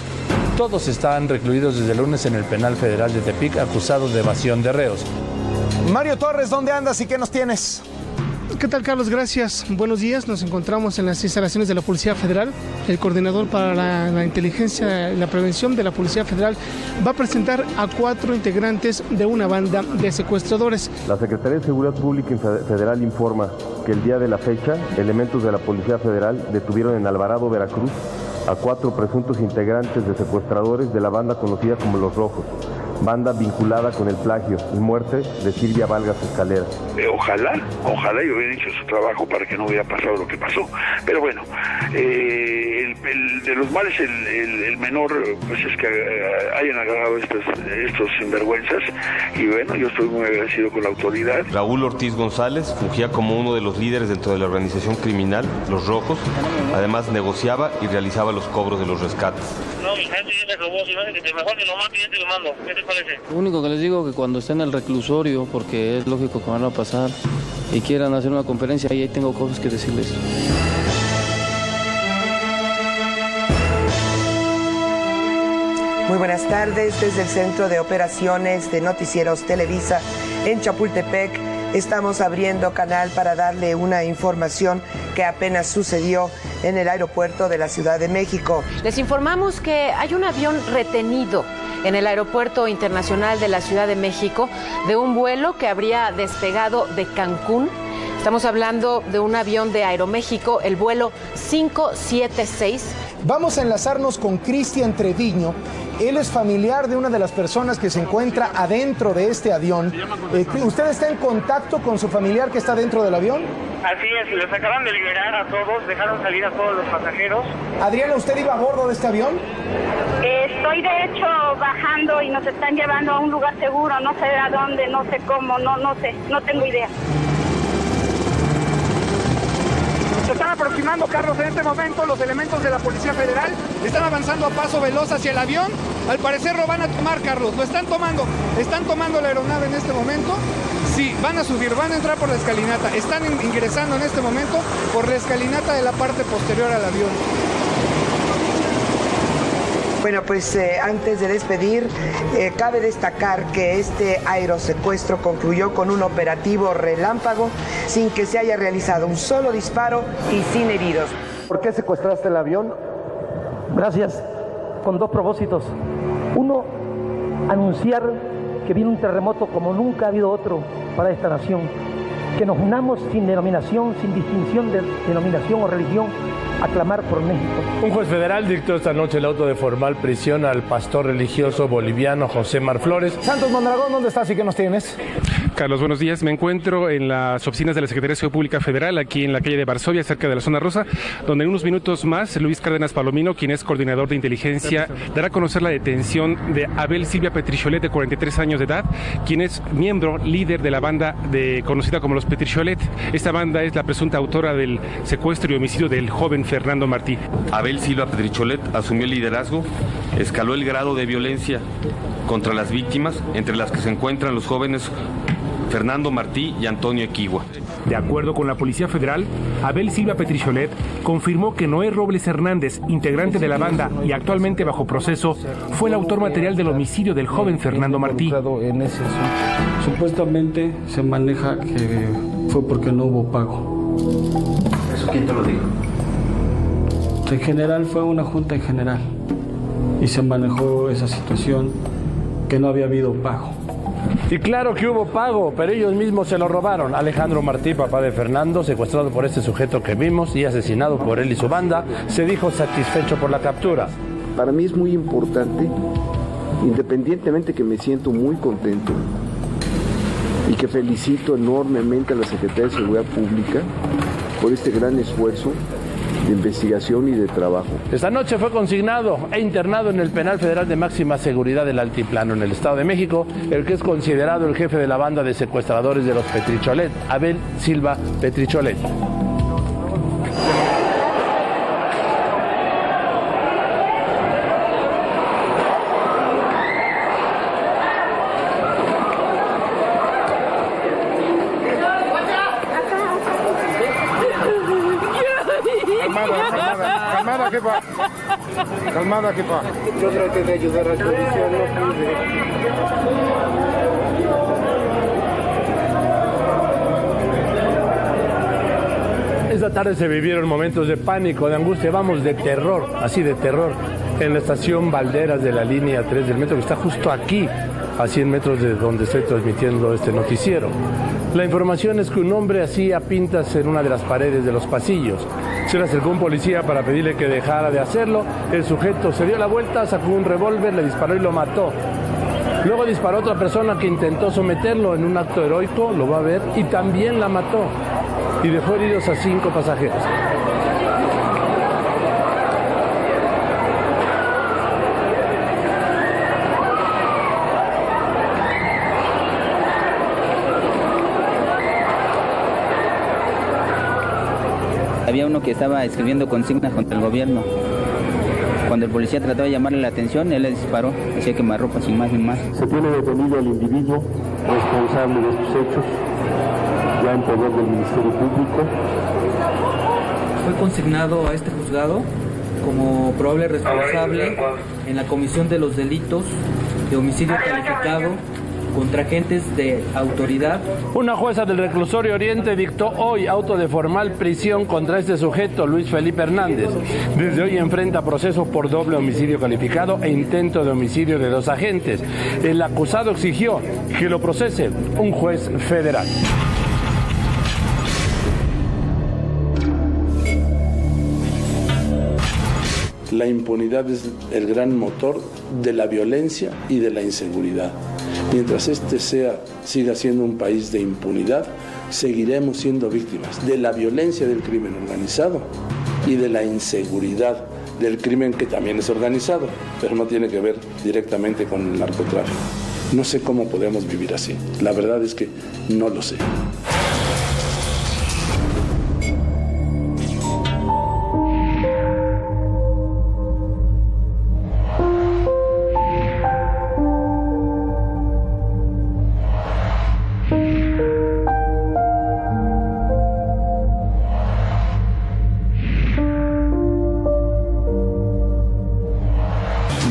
Todos estaban recluidos desde el lunes en el penal federal de Tepic, acusados de evasión de reos. Mario Torres, ¿dónde andas y qué nos tienes? ¿Qué tal, Carlos? Gracias. Buenos días. Nos encontramos en las instalaciones de la Policía Federal. El coordinador para la inteligencia y la prevención de la Policía Federal va a presentar a 4 integrantes de una banda de secuestradores. La Secretaría de Seguridad Pública Federal informa que el día de la fecha, elementos de la Policía Federal detuvieron en Alvarado, Veracruz, a 4 presuntos integrantes de secuestradores de la banda conocida como Los Rojos, banda vinculada con el plagio y muerte de Silvia Valgas Escalera. Ojalá yo hubiera hecho su trabajo para que no hubiera pasado lo que pasó, pero bueno, el de los males, el menor, pues es que hayan agarrado estos sinvergüenzas, y bueno, yo estoy muy agradecido con la autoridad. Raúl Ortiz González fungía como uno de los líderes dentro de la organización criminal Los Rojos, además negociaba y realizaba los cobros de los rescates. No, mi gente ya me robó, si no, que mejor que lo mate y te lo mando. ¿Qué te parece? Lo único que les digo es que cuando estén en el reclusorio, porque es lógico que van a pasar, y quieran hacer una conferencia, ahí tengo cosas que decirles. Muy buenas tardes, desde el Centro de Operaciones de Noticieros Televisa en Chapultepec. Estamos abriendo canal para darle una información que apenas sucedió en el aeropuerto de la Ciudad de México. Les informamos que hay un avión retenido en el Aeropuerto Internacional de la Ciudad de México de un vuelo que habría despegado de Cancún. Estamos hablando de un avión de Aeroméxico, el vuelo 576. Vamos a enlazarnos con Cristian Treviño. Él es familiar de una de las personas que se encuentra adentro de este avión. ¿Usted está en contacto con su familiar que está dentro del avión? Así es, los acaban de liberar a todos, dejaron salir a todos los pasajeros. Adriana, ¿usted iba a bordo de este avión? Estoy de hecho bajando y nos están llevando a un lugar seguro, no sé a dónde, no sé cómo, no sé, no tengo idea. Se están aproximando, Carlos, en este momento los elementos de la Policía Federal están avanzando a paso veloz hacia el avión. Al parecer lo van a tomar, Carlos, lo están tomando la aeronave en este momento. Sí, van a subir, van a entrar por la escalinata, están ingresando en este momento por la escalinata de la parte posterior al avión. Bueno, pues antes de despedir, cabe destacar que este aerosecuestro concluyó con un operativo relámpago sin que se haya realizado un solo disparo y sin heridos. ¿Por qué secuestraste el avión? Gracias, con 2 propósitos. Uno, anunciar que viene un terremoto como nunca ha habido otro para esta nación. Que nos unamos sin denominación, sin distinción de denominación o religión, a clamar por México. Un juez federal dictó esta noche el auto de formal prisión al pastor religioso boliviano José Mar Flores. Santos Mondragón, ¿dónde estás y qué nos tienes? Carlos, buenos días. Me encuentro en las oficinas de la Secretaría de Seguridad Pública Federal, aquí en la calle de Varsovia, cerca de la Zona Rosa, donde en unos minutos más Luis Cárdenas Palomino, quien es coordinador de inteligencia, dará a conocer la detención de Abel Silvia Petricholet, de 43 años de edad, quien es miembro, líder de la banda conocida como los Petricholet. Esta banda es la presunta autora del secuestro y homicidio del joven Fernando Martí. Abel Silvia Petricholet asumió el liderazgo, escaló el grado de violencia contra las víctimas, entre las que se encuentran los jóvenes Fernando Martí y Antonio Equigua. De acuerdo con la Policía Federal, Abel Silvia Petricholet confirmó que Noé Robles Hernández, integrante de la banda y actualmente bajo proceso, fue el autor material del homicidio del joven Fernando Martí. En ese supuestamente se maneja que fue porque no hubo pago. ¿Eso quién te lo dijo? En general fue una junta en general y se manejó esa situación que no había habido pago. Y claro que hubo pago, pero ellos mismos se lo robaron. Alejandro Martí, papá de Fernando, secuestrado por este sujeto que vimos y asesinado por él y su banda, se dijo satisfecho por la captura. Para mí es muy importante, independientemente que me siento muy contento y que felicito enormemente a la Secretaría de Seguridad Pública por este gran esfuerzo de investigación y de trabajo. Esta noche fue consignado e internado en el Penal Federal de Máxima Seguridad del Altiplano, en el Estado de México, el que es considerado el jefe de la banda de secuestradores de los Petricholet, Abel Silva Petricholet. Calmada, jefa. Yo traté de ayudar al policía, no pude. Esta tarde se vivieron momentos de pánico, de angustia, vamos, de terror, así de terror, en la estación Valderas de la línea 3 del metro, que está justo aquí, a 100 metros de donde estoy transmitiendo este noticiero. La información es que un hombre hacía pintas en una de las paredes de los pasillos. Se le acercó un policía para pedirle que dejara de hacerlo. El sujeto se dio la vuelta, sacó un revólver, le disparó y lo mató. Luego disparó a otra persona que intentó someterlo en un acto heroico, lo va a ver, y también la mató. Y dejó heridos a 5 pasajeros. Había uno que estaba escribiendo consignas contra el gobierno. Cuando el policía trató de llamarle la atención, él le disparó, hacía quemarropa sin más ni más. Se tiene detenido al individuo responsable de estos hechos, ya en poder del Ministerio Público. Fue consignado a este juzgado como probable responsable en la comisión de los delitos de homicidio calificado contra agentes de autoridad. Una jueza del Reclusorio Oriente dictó hoy auto de formal prisión contra este sujeto, Luis Felipe Hernández. Desde hoy enfrenta proceso por doble homicidio calificado e intento de homicidio de 2 agentes. El acusado exigió que lo procese un juez federal. La impunidad es el gran motor de la violencia y de la inseguridad. Mientras siga siendo un país de impunidad, seguiremos siendo víctimas de la violencia del crimen organizado y de la inseguridad del crimen que también es organizado, pero no tiene que ver directamente con el narcotráfico. No sé cómo podemos vivir así. La verdad es que no lo sé.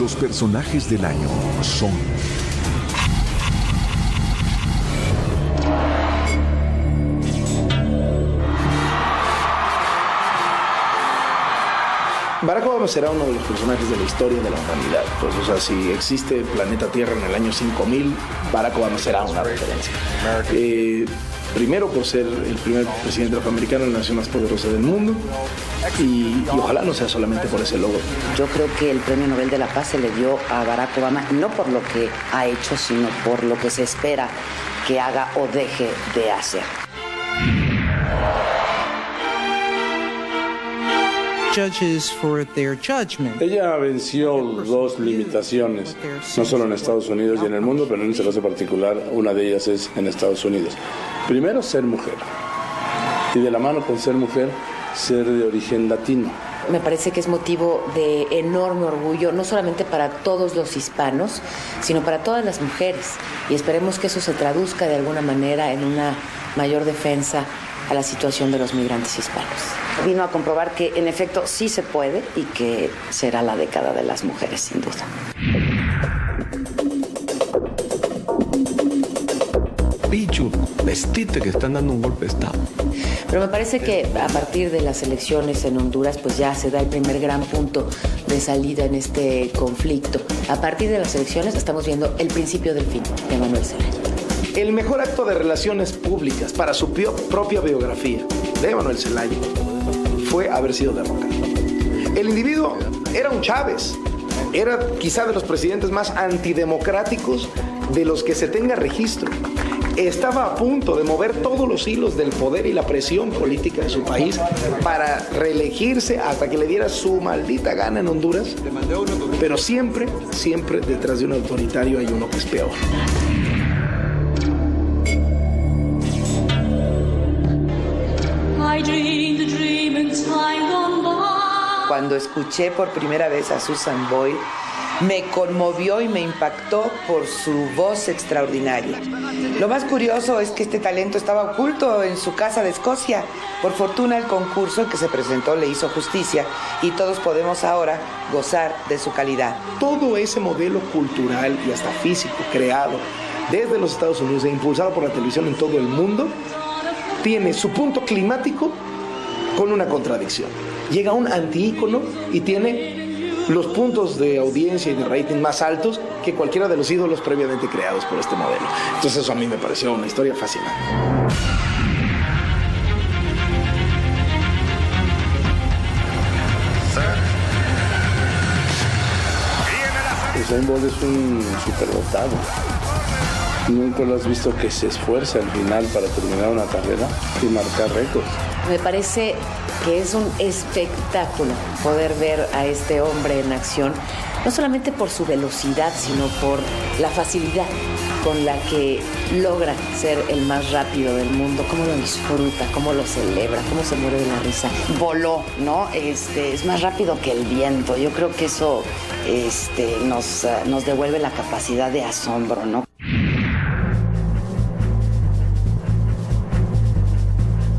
Los personajes del año son... Barack Obama será uno de los personajes de la historia de la humanidad. Pues, o sea, si existe el planeta Tierra en el año 5000, Barack Obama será una referencia. Primero por ser el primer presidente afroamericano en la nación más poderosa del mundo y ojalá no sea solamente por ese logro. Yo creo que el Premio Nobel de la Paz se le dio a Barack Obama no por lo que ha hecho, sino por lo que se espera que haga o deje de hacer. Ella venció 2 limitaciones, no solo en Estados Unidos y en el mundo, pero en este caso particular, una de ellas es en Estados Unidos. Primero, ser mujer. Y de la mano con ser mujer, ser de origen latino. Me parece que es motivo de enorme orgullo, no solamente para todos los hispanos, sino para todas las mujeres. Y esperemos que eso se traduzca de alguna manera en una mayor defensa a la situación de los migrantes hispanos. Vino a comprobar que en efecto sí se puede y que será la década de las mujeres, sin duda. Pichu. Vestite que están dando un golpe de Estado. Pero me parece que a partir de las elecciones en Honduras, pues ya se da el primer gran punto de salida en este conflicto. A partir de las elecciones estamos viendo el principio del fin de Manuel Zelaya. El mejor acto de relaciones públicas para su propia biografía de Manuel Zelaya fue haber sido derrocado. El individuo era un Chávez, era quizá de los presidentes más antidemocráticos de los que se tenga registro. Estaba a punto de mover todos los hilos del poder y la presión política de su país para reelegirse hasta que le diera su maldita gana en Honduras. Pero siempre, siempre detrás de un autoritario hay uno que es peor. Cuando escuché por primera vez a Susan Boyle, me conmovió y me impactó por su voz extraordinaria. Lo más curioso es que este talento estaba oculto en su casa de Escocia. Por fortuna, el concurso en que se presentó le hizo justicia y todos podemos ahora gozar de su calidad. Todo ese modelo cultural y hasta físico creado desde los Estados Unidos e impulsado por la televisión en todo el mundo tiene su punto climático con una contradicción. Llega un antiícono y tiene los puntos de audiencia y de rating más altos que cualquiera de los ídolos previamente creados por este modelo. Entonces eso a mí me pareció una historia fascinante. Usain Bolt es un superdotado. Nunca lo has visto que se esfuerza al final para terminar una carrera y marcar récords. Me parece que es un espectáculo poder ver a este hombre en acción, no solamente por su velocidad, sino por la facilidad con la que logra ser el más rápido del mundo, cómo lo disfruta, cómo lo celebra, cómo se muere de la risa. Voló, ¿no? Es más rápido que el viento. Yo creo que eso nos devuelve la capacidad de asombro, ¿no?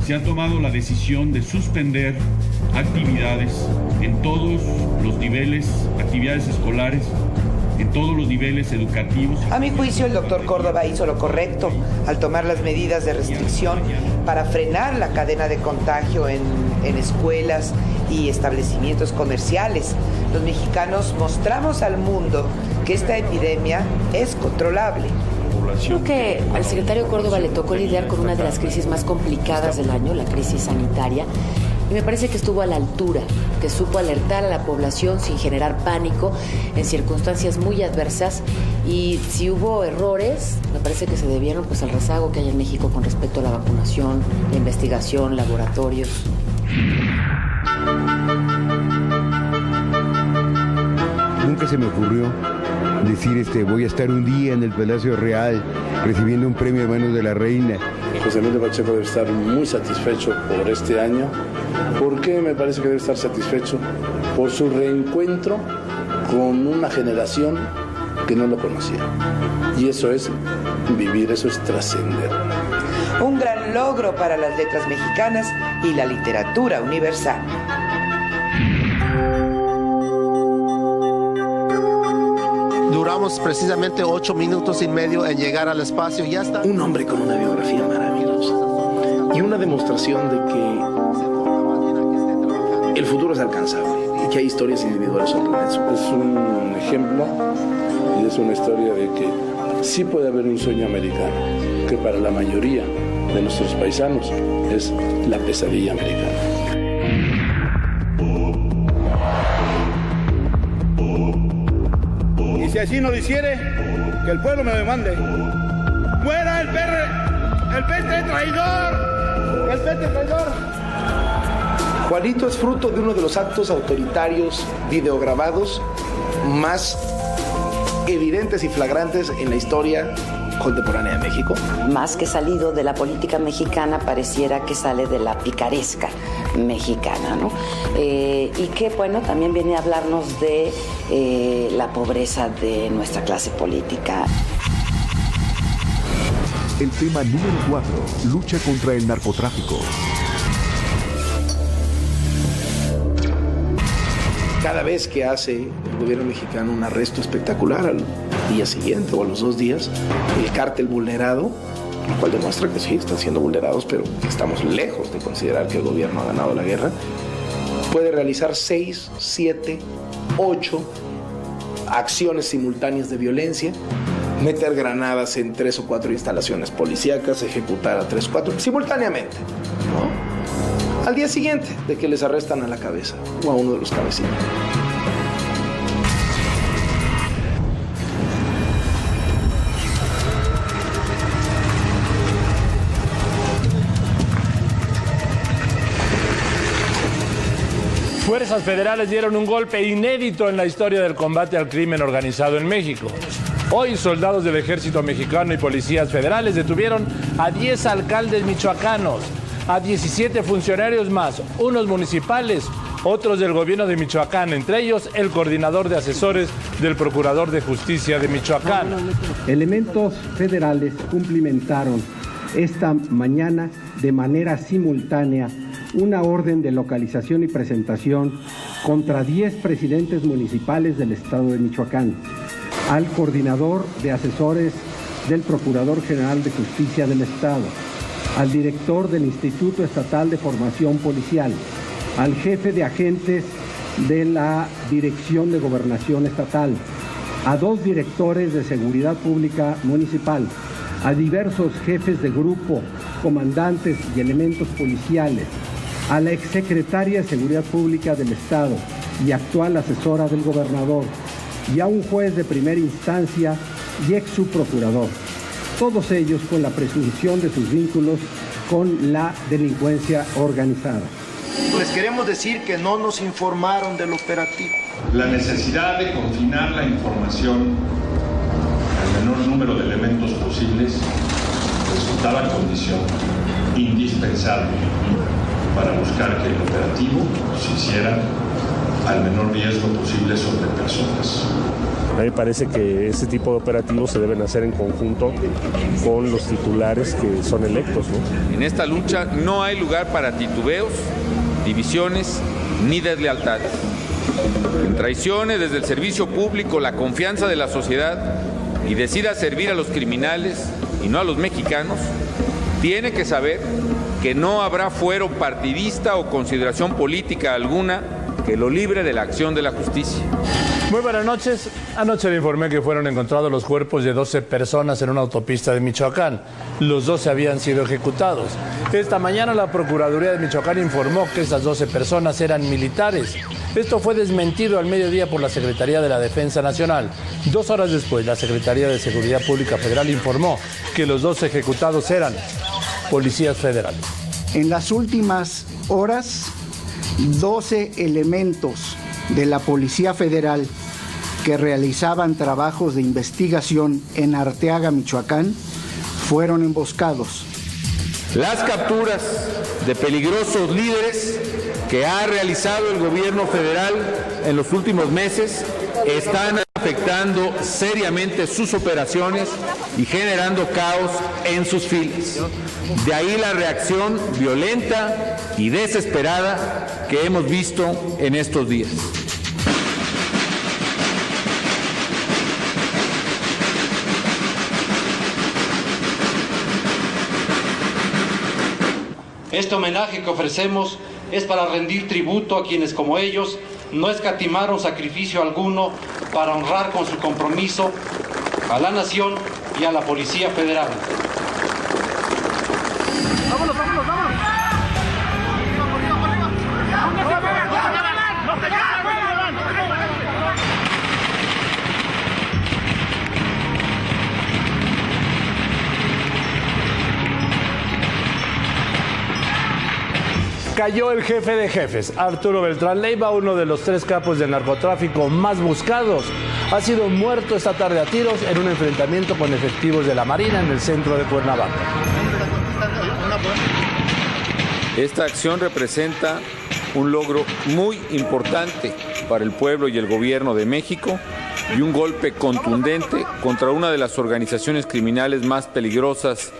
Se ha tomado la decisión de suspender actividades en todos los niveles, actividades escolares, en todos los niveles educativos. A mi juicio, el doctor Córdoba hizo lo correcto al tomar las medidas de restricción para frenar la cadena de contagio en escuelas y establecimientos comerciales. Los mexicanos mostramos al mundo que esta epidemia es controlable. Creo que al secretario Córdoba le tocó lidiar con una de las crisis más complicadas del año, la crisis sanitaria, y me parece que estuvo a la altura, que supo alertar a la población sin generar pánico en circunstancias muy adversas, y si hubo errores, me parece que se debieron al rezago que hay en México con respecto a la vacunación, la investigación, laboratorios. Nunca se me ocurrió decir voy a estar un día en el Palacio Real recibiendo un premio de manos de la reina. José Emilio Pacheco debe estar muy satisfecho por este año. ¿Por qué me parece que debe estar satisfecho? Por su reencuentro con una generación que no lo conocía. Y eso es vivir, eso es trascender. Un gran logro para las letras mexicanas y la literatura universal. Duramos precisamente 8 minutos y medio en llegar al espacio. Ya está. Un hombre con una biografía maravillosa y una demostración de que el futuro es alcanzable y que hay historias individuales sorprendentes. Es un ejemplo y es una historia de que sí puede haber un sueño americano, que para la mayoría de nuestros paisanos es la pesadilla americana. Y si así no lo hiciere, que el pueblo me demande. ¡Fuera el peste traidor! ¡El peste traidor! Juanito es fruto de uno de los actos autoritarios videograbados más evidentes y flagrantes en la historia contemporánea de México. Más que salido de la política mexicana, pareciera que sale de la picaresca mexicana, ¿no? Y que, también viene a hablarnos de la pobreza de nuestra clase política. El tema número 4, lucha contra el narcotráfico. Cada vez que hace el gobierno mexicano un arresto espectacular al día siguiente o a los 2 días, el cártel vulnerado lo cual demuestra que sí, están siendo vulnerados, pero estamos lejos de considerar que el gobierno ha ganado la guerra, puede realizar 6, 7, 8 acciones simultáneas de violencia, meter granadas en 3 o 4 instalaciones policíacas, ejecutar a 3 o 4 simultáneamente, ¿no? Al día siguiente de que les arrestan a la cabeza o a uno de los cabecillas. Fuerzas federales dieron un golpe inédito en la historia del combate al crimen organizado en México. Hoy, soldados del ejército mexicano y policías federales detuvieron a 10 alcaldes michoacanos, a 17 funcionarios más, unos municipales, otros del gobierno de Michoacán, entre ellos el coordinador de asesores del Procurador de Justicia de Michoacán. Elementos federales cumplimentaron esta mañana de manera simultánea una orden de localización y presentación contra 10 presidentes municipales del estado de Michoacán, al coordinador de asesores del Procurador General de Justicia del Estado, al director del Instituto Estatal de Formación Policial, al jefe de agentes de la Dirección de Gobernación Estatal, a 2 directores de Seguridad Pública Municipal, a diversos jefes de grupo, comandantes y elementos policiales, a la exsecretaria de Seguridad Pública del Estado y actual asesora del gobernador, y a un juez de primera instancia y ex subprocurador, todos ellos con la presunción de sus vínculos con la delincuencia organizada. Les queremos decir que no nos informaron del operativo. La necesidad de confinar la información al menor número de elementos posibles resultaba condición indispensable para buscar que el operativo se hiciera al menor riesgo posible sobre personas. A mí me parece que ese tipo de operativos se deben hacer en conjunto con los titulares que son electos, ¿no? En esta lucha no hay lugar para titubeos, divisiones ni deslealtades. Quien traicione desde el servicio público la confianza de la sociedad y decida servir a los criminales y no a los mexicanos, tiene que saber que no habrá fuero partidista o consideración política alguna que lo libre de la acción de la justicia. Muy buenas noches. Anoche le informé que fueron encontrados los cuerpos de 12 personas en una autopista de Michoacán. Los 12 habían sido ejecutados. Esta mañana la Procuraduría de Michoacán informó que esas 12 personas eran militares. Esto fue desmentido al mediodía por la Secretaría de la Defensa Nacional. 2 horas después, la Secretaría de Seguridad Pública Federal informó que los 12 ejecutados eran policías federales. En las últimas horas, 12 elementos de la Policía Federal que realizaban trabajos de investigación en Arteaga, Michoacán, fueron emboscados. Las capturas de peligrosos líderes que ha realizado el gobierno federal en los últimos meses están afectando seriamente sus operaciones y generando caos en sus filas. De ahí la reacción violenta y desesperada que hemos visto en estos días. Este homenaje que ofrecemos es para rendir tributo a quienes, como ellos, no escatimaron sacrificio alguno para honrar con su compromiso a la nación y a la Policía Federal. ¡Vámonos, vámonos, vámonos! Cayó el jefe de jefes, Arturo Beltrán Leiva, uno de los 3 capos del narcotráfico más buscados. Ha sido muerto esta tarde a tiros en un enfrentamiento con efectivos de la Marina en el centro de Cuernavaca. Esta acción representa un logro muy importante para el pueblo y el gobierno de México y un golpe contundente contra una de las organizaciones criminales más peligrosas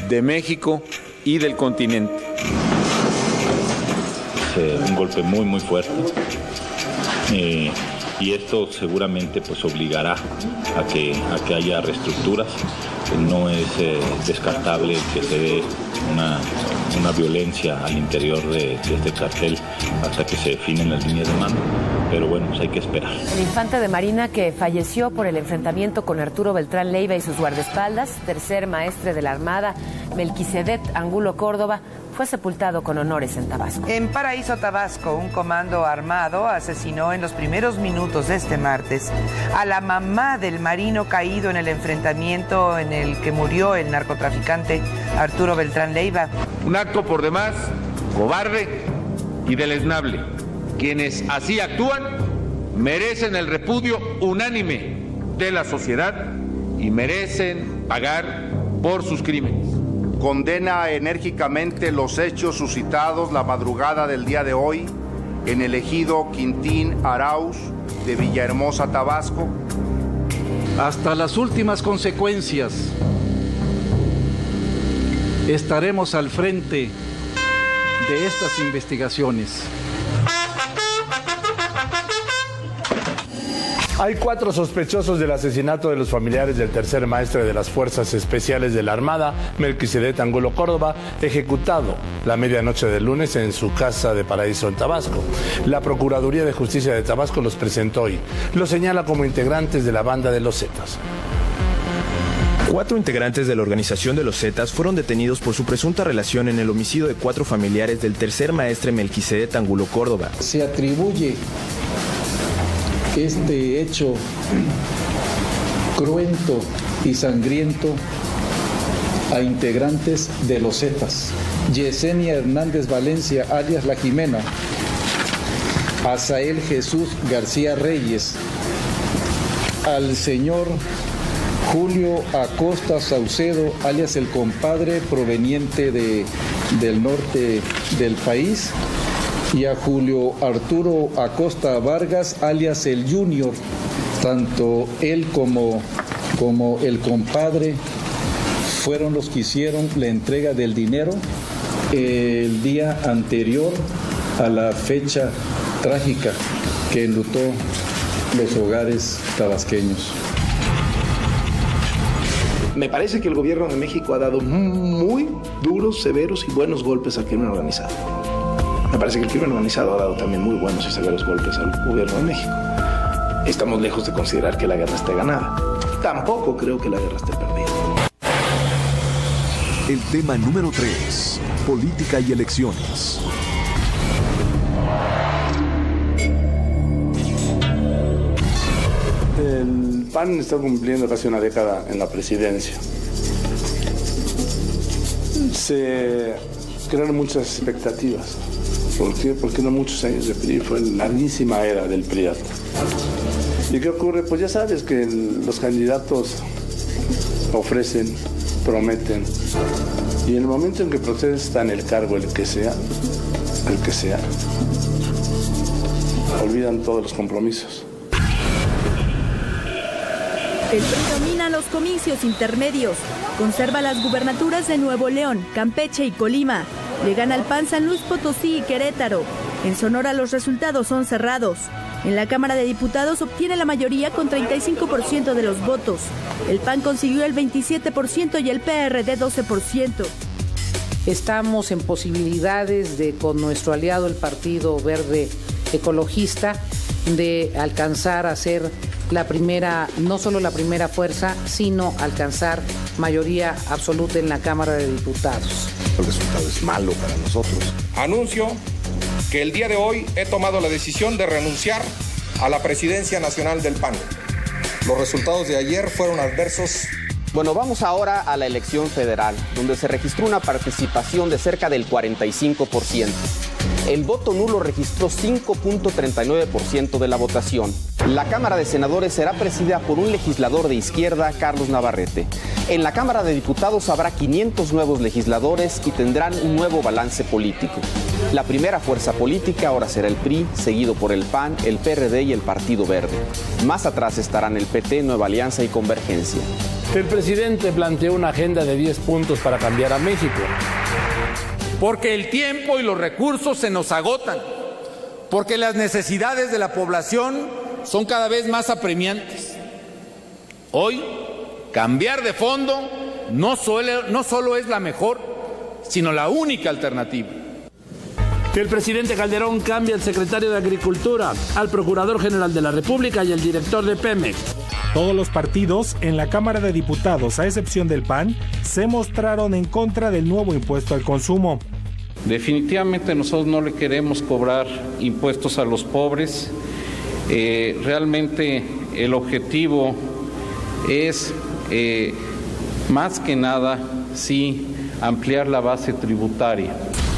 de México y del continente. Un golpe muy fuerte y esto seguramente pues obligará a que haya reestructuras no es descartable que se dé una violencia al interior de este cartel hasta que se definen las líneas de mando, pero bueno, pues hay que esperar. El infante de Marina que falleció por el enfrentamiento con Arturo Beltrán Leiva y sus guardaespaldas, tercer maestre de la Armada, Melquisedec Angulo Córdoba, fue sepultado con honores en Tabasco. En Paraíso, Tabasco, un comando armado asesinó en los primeros minutos de este martes a la mamá del marino caído en el enfrentamiento en el que murió el narcotraficante Arturo Beltrán Leiva. Un acto por demás cobarde y deleznable. Quienes así actúan merecen el repudio unánime de la sociedad y merecen pagar por sus crímenes. Condena enérgicamente los hechos suscitados la madrugada del día de hoy en el ejido Quintín Arauz de Villahermosa, Tabasco. Hasta las últimas consecuencias estaremos al frente de estas investigaciones. Hay 4 sospechosos del asesinato de los familiares del tercer maestre de las Fuerzas Especiales de la Armada, Melquisedec Angulo Córdoba, ejecutado la medianoche del lunes en su casa de Paraíso, en Tabasco. La Procuraduría de Justicia de Tabasco los presentó hoy. Los señala como integrantes de la banda de los Zetas. 4 integrantes de la organización de los Zetas fueron detenidos por su presunta relación en el homicidio de 4 familiares del tercer maestre Melquisedec Angulo Córdoba. Se atribuye este hecho cruento y sangriento a integrantes de los Zetas: Yesenia Hernández Valencia, alias La Jimena; Asael Jesús García Reyes; al señor Julio Acosta Saucedo, alias El Compadre, proveniente del norte del país; y a Julio Arturo Acosta Vargas, alias El Junior. Tanto él como El Compadre fueron los que hicieron la entrega del dinero el día anterior a la fecha trágica que enlutó los hogares tabasqueños. Me parece que el gobierno de México ha dado muy duros, severos y buenos golpes al crimen organizado. Me parece que el crimen organizado ha dado también muy buenos y severos golpes al gobierno de México. Estamos lejos de considerar que la guerra esté ganada. Tampoco creo que la guerra esté perdida. El tema número 3, política y elecciones. El PAN está cumpliendo casi una década en la presidencia. Se crearon muchas expectativas. ¿Por qué? Porque no muchos años de PRI, fue la larguísima era del PRI. ¿Y qué ocurre? Pues ya sabes que los candidatos ofrecen, prometen, y en el momento en que protestan el cargo, el que sea, olvidan todos los compromisos. El PRI domina los comicios intermedios, conserva las gubernaturas de Nuevo León, Campeche y Colima. Le gana al PAN San Luis Potosí y Querétaro. En Sonora los resultados son cerrados. En la Cámara de Diputados obtiene la mayoría con 35% de los votos. El PAN consiguió el 27% y el PRD 12%. Estamos en posibilidades de, con nuestro aliado el Partido Verde Ecologista, de alcanzar a ser la primera, no solo la primera fuerza, sino alcanzar mayoría absoluta en la Cámara de Diputados. El resultado es malo para nosotros. Anuncio que el día de hoy he tomado la decisión de renunciar a la presidencia nacional del PAN. Los resultados de ayer fueron adversos. Bueno, vamos ahora a la elección federal, donde se registró una participación de cerca del 45%. El voto nulo registró 5.39% de la votación. La Cámara de Senadores será presidida por un legislador de izquierda, Carlos Navarrete. En la Cámara de Diputados habrá 500 nuevos legisladores y tendrán un nuevo balance político. La primera fuerza política ahora será el PRI, seguido por el PAN, el PRD y el Partido Verde. Más atrás estarán el PT, Nueva Alianza y Convergencia. El presidente planteó una agenda de 10 puntos para cambiar a México. Porque el tiempo y los recursos se nos agotan, porque las necesidades de la población son cada vez más apremiantes. Hoy Cambiar de fondo no solo es la mejor, sino la única alternativa. El presidente Calderón cambia al secretario de Agricultura, al Procurador General de la República y al director de Pemex. Todos los partidos en la Cámara de Diputados, a excepción del PAN, se mostraron en contra del nuevo impuesto al consumo. Definitivamente nosotros no le queremos cobrar impuestos a los pobres. Realmente el objetivo es, más que nada, sí, ampliar la base tributaria.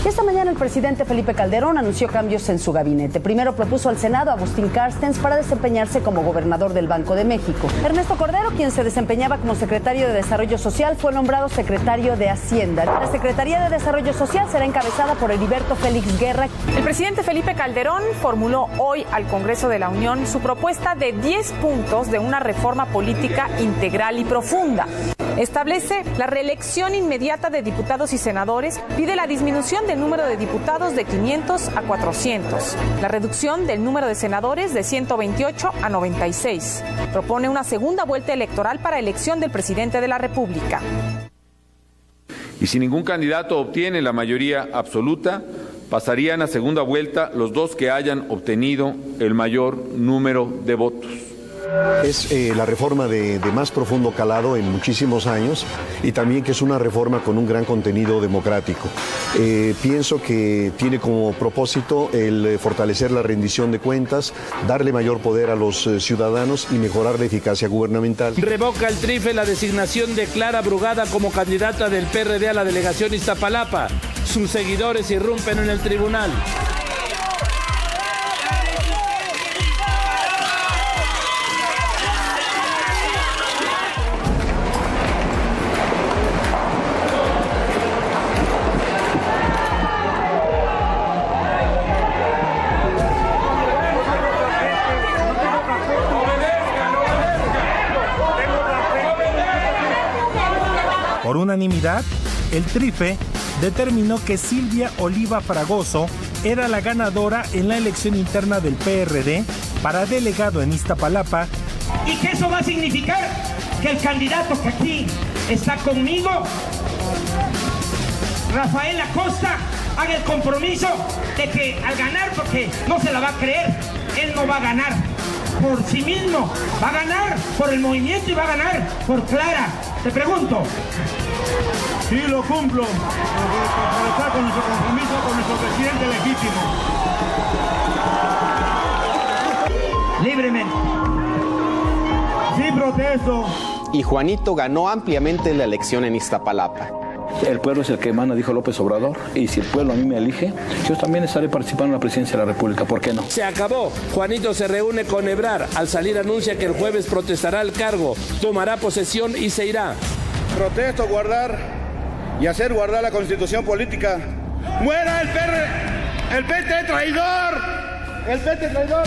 Esta mañana el presidente Felipe Calderón anunció cambios en su gabinete. Primero propuso al Senado a Agustín Carstens para desempeñarse como gobernador del Banco de México. Ernesto Cordero, quien se desempeñaba como secretario de Desarrollo Social, fue nombrado secretario de Hacienda. La Secretaría de Desarrollo Social será encabezada por Heriberto Félix Guerra. El presidente Felipe Calderón formuló hoy al Congreso de la Unión su propuesta de 10 puntos de una reforma política integral y profunda. Establece la reelección inmediata de diputados y senadores, pide la disminución del número de diputados de 500 a 400, la reducción del número de senadores de 128 a 96. Propone una segunda vuelta electoral para elección del presidente de la República. Y si ningún candidato obtiene la mayoría absoluta, pasarían a segunda vuelta los dos que hayan obtenido el mayor número de votos. Es la reforma de más profundo calado en muchísimos años y también que es una reforma con un gran contenido democrático. Pienso que tiene como propósito el fortalecer la rendición de cuentas, darle mayor poder a los ciudadanos y mejorar la eficacia gubernamental. Revoca el TRIFE la designación de Clara Brugada como candidata del PRD a la delegación Iztapalapa. Sus seguidores irrumpen en el tribunal. Por unanimidad, el TRIFE determinó que Silvia Oliva Fragoso era la ganadora en la elección interna del PRD para delegado en Iztapalapa. Y que eso va a significar que el candidato que aquí está conmigo, Rafael Acosta, haga el compromiso de que al ganar, porque no se la va a creer, él no va a ganar por sí mismo, va a ganar por el movimiento y va a ganar por Clara. Te pregunto. Sí, lo cumplo, por estar con nuestro compromiso con nuestro presidente legítimo. Libremente. Sí, protesto. Y Juanito ganó ampliamente la elección en Iztapalapa. El pueblo es el que emana, dijo López Obrador, y si el pueblo a mí me elige, yo también estaré participando en la presidencia de la República, ¿por qué no? Se acabó. Juanito se reúne con Ebrard. Al salir anuncia que el jueves protestará el cargo, tomará posesión y se irá. Protesto guardar y hacer guardar la Constitución política. ¡Muera el PT traidor! ¡El PT traidor!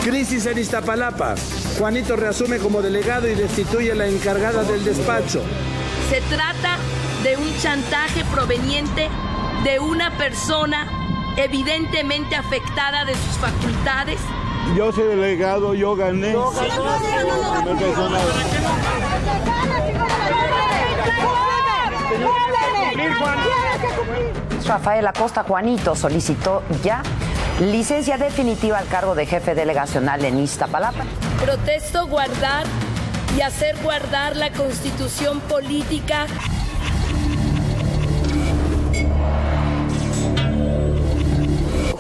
Crisis en Iztapalapa. Juanito reasume como delegado y destituye a la encargada del despacho. Se trata de un chantaje proveniente de una persona evidentemente afectada de sus facultades. Yo soy delegado, yo gané. Rafael Acosta Juanito solicitó ya licencia definitiva al cargo de jefe delegacional en Iztapalapa. Protesto guardar y hacer guardar la Constitución política.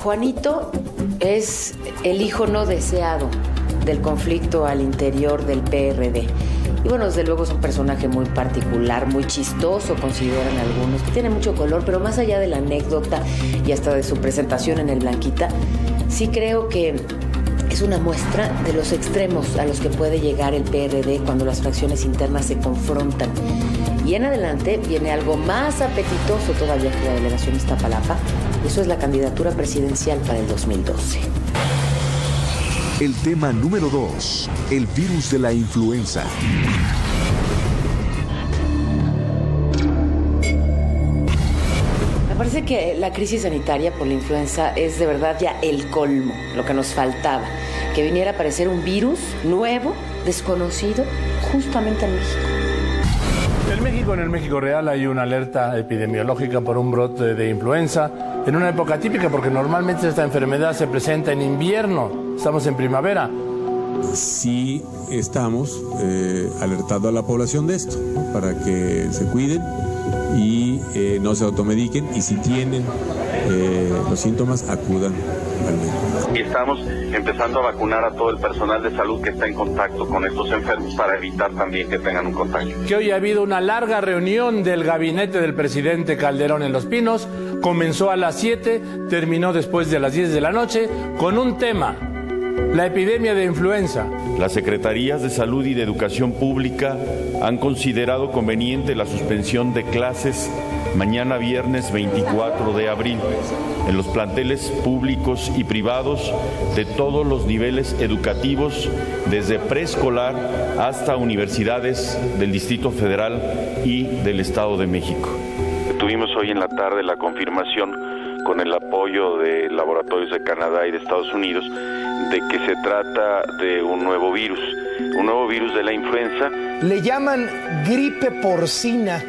Juanito es el hijo no deseado del conflicto al interior del PRD. Y bueno, desde luego es un personaje muy particular, muy chistoso, consideran algunos, que tiene mucho color, pero más allá de la anécdota y hasta de su presentación en el Blanquita, sí creo que es una muestra de los extremos a los que puede llegar el PRD cuando las fracciones internas se confrontan. Y en adelante viene algo más apetitoso todavía que la delegación Iztapalapa, y eso es la candidatura presidencial para el 2012. El tema número 2, el virus de la influenza. Me parece que la crisis sanitaria por la influenza es de verdad ya el colmo, lo que nos faltaba, que viniera a aparecer un virus nuevo desconocido justamente en México. En el México real hay una alerta epidemiológica por un brote de influenza en una época típica, porque normalmente esta enfermedad se presenta en invierno. Estamos en primavera. Sí estamos alertando a la población de esto, ¿no? Para que se cuiden y no se automediquen, y si tienen los síntomas, acudan al médico. Y estamos empezando a vacunar a todo el personal de salud que está en contacto con estos enfermos para evitar también que tengan un contagio. Que hoy ha habido una larga reunión del gabinete del presidente Calderón en Los Pinos. Comenzó a las 7, terminó después de las 10 de la noche con un tema: la epidemia de influenza. Las Secretarías de Salud y de Educación Pública han considerado conveniente la suspensión de clases mañana viernes 24 de abril en los planteles públicos y privados de todos los niveles educativos, desde preescolar hasta universidades del Distrito Federal y del Estado de México. Tuvimos hoy en la tarde la confirmación, con el apoyo de laboratorios de Canadá y de Estados Unidos, de que se trata de un nuevo virus de la influenza. Le llaman gripe porcina.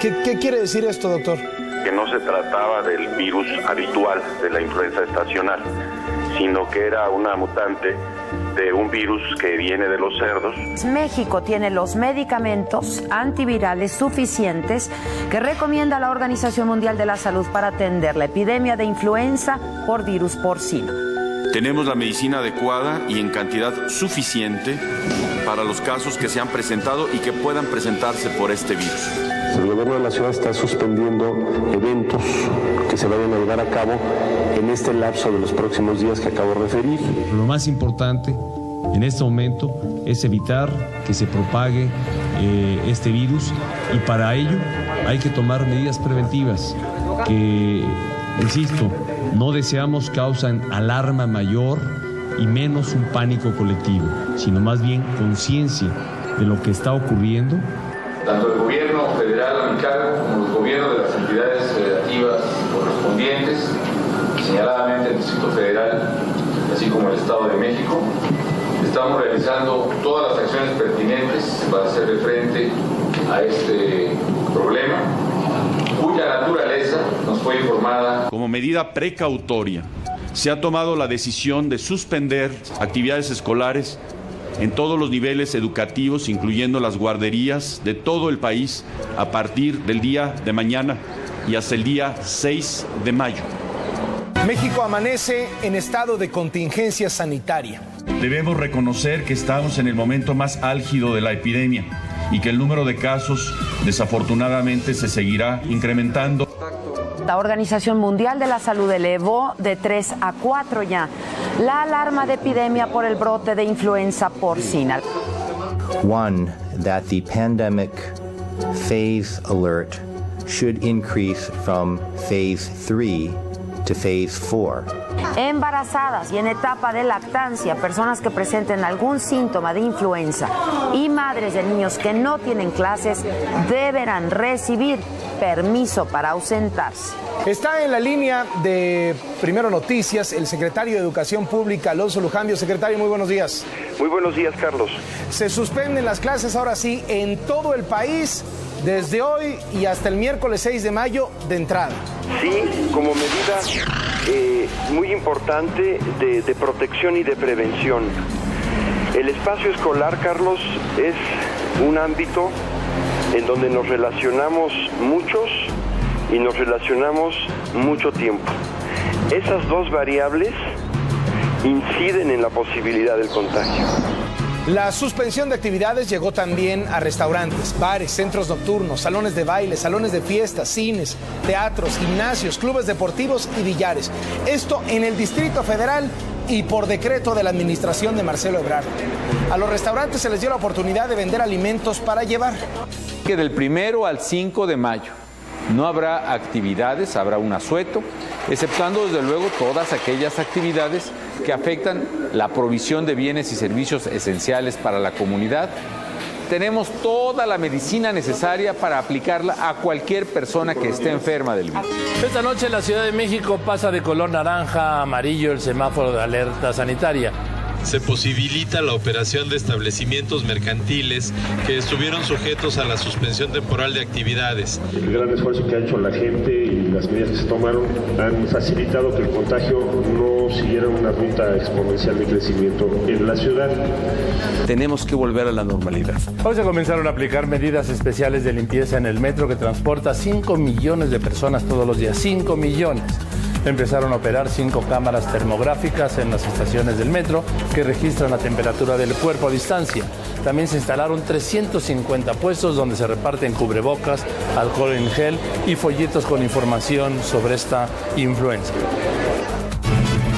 ¿Qué quiere decir esto, doctor? Que no se trataba del virus habitual de la influenza estacional, sino que era una mutante de un virus que viene de los cerdos. México tiene los medicamentos antivirales suficientes que recomienda la Organización Mundial de la Salud para atender la epidemia de influenza por virus porcino. Tenemos la medicina adecuada y en cantidad suficiente para los casos que se han presentado y que puedan presentarse por este virus. El gobierno de la ciudad está suspendiendo eventos que se vayan a llevar a cabo en este lapso de los próximos días que acabo de referir. Lo más importante en este momento es evitar que se propague este virus, y para ello hay que tomar medidas preventivas que, insisto, no deseamos causan alarma mayor y menos un pánico colectivo, sino más bien conciencia de lo que está ocurriendo. Tanto el gobierno federal a mi cargo como los gobiernos de las entidades federativas correspondientes, señaladamente el Distrito Federal, así como el Estado de México, estamos realizando todas las acciones pertinentes para hacerle frente a este problema, cuya naturaleza nos fue informada. Como medida precautoria, se ha tomado la decisión de suspender actividades escolares en todos los niveles educativos, incluyendo las guarderías de todo el país, a partir del día de mañana y hasta el día 6 de mayo. México amanece en estado de contingencia sanitaria. Debemos reconocer que estamos en el momento más álgido de la epidemia y que el número de casos, desafortunadamente, se seguirá incrementando. La Organización Mundial de la Salud elevó de 3 a 4 ya la alarma de epidemia por el brote de influenza porcina. One, that the pandemic phase alert should increase from phase 3 to phase 4. Embarazadas y en etapa de lactancia, personas que presenten algún síntoma de influenza y madres de niños que no tienen clases deberán recibir permiso para ausentarse. Está en la línea de Primero Noticias el secretario de Educación Pública, Alonso Lujambio. Secretario, muy buenos días. Muy buenos días, Carlos. Se suspenden las clases ahora sí en todo el país desde hoy y hasta el miércoles 6 de mayo de entrada. Sí, como medida muy importante de protección y de prevención. El espacio escolar, Carlos, es un ámbito en donde nos relacionamos muchos y nos relacionamos mucho tiempo. Esas dos variables inciden en la posibilidad del contagio. La suspensión de actividades llegó también a restaurantes, bares, centros nocturnos, salones de baile, salones de fiestas, cines, teatros, gimnasios, clubes deportivos y billares. Esto en el Distrito Federal y por decreto de la administración de Marcelo Ebrard. A los restaurantes se les dio la oportunidad de vender alimentos para llevar. Que del 1 al 5 de mayo no habrá actividades, habrá un asueto, exceptuando desde luego todas aquellas actividades que afectan la provisión de bienes y servicios esenciales para la comunidad. Tenemos toda la medicina necesaria para aplicarla a cualquier persona que esté enferma del virus. Esta noche la Ciudad de México pasa de color naranja a amarillo el semáforo de alerta sanitaria. se posibilita la operación de establecimientos mercantiles que estuvieron sujetos a la suspensión temporal de actividades. El gran esfuerzo que ha hecho la gente y las medidas que se tomaron han facilitado que el contagio no siguiera una ruta exponencial de crecimiento en la ciudad. Tenemos que volver a la normalidad. Hoy se comenzaron a aplicar medidas especiales de limpieza en el metro que transporta 5 millones de personas todos los días. 5 millones. Empezaron a operar 5 cámaras termográficas en las estaciones del metro que registran la temperatura del cuerpo a distancia. También se instalaron 350 puestos donde se reparten cubrebocas, alcohol en gel y folletos con información sobre esta influenza.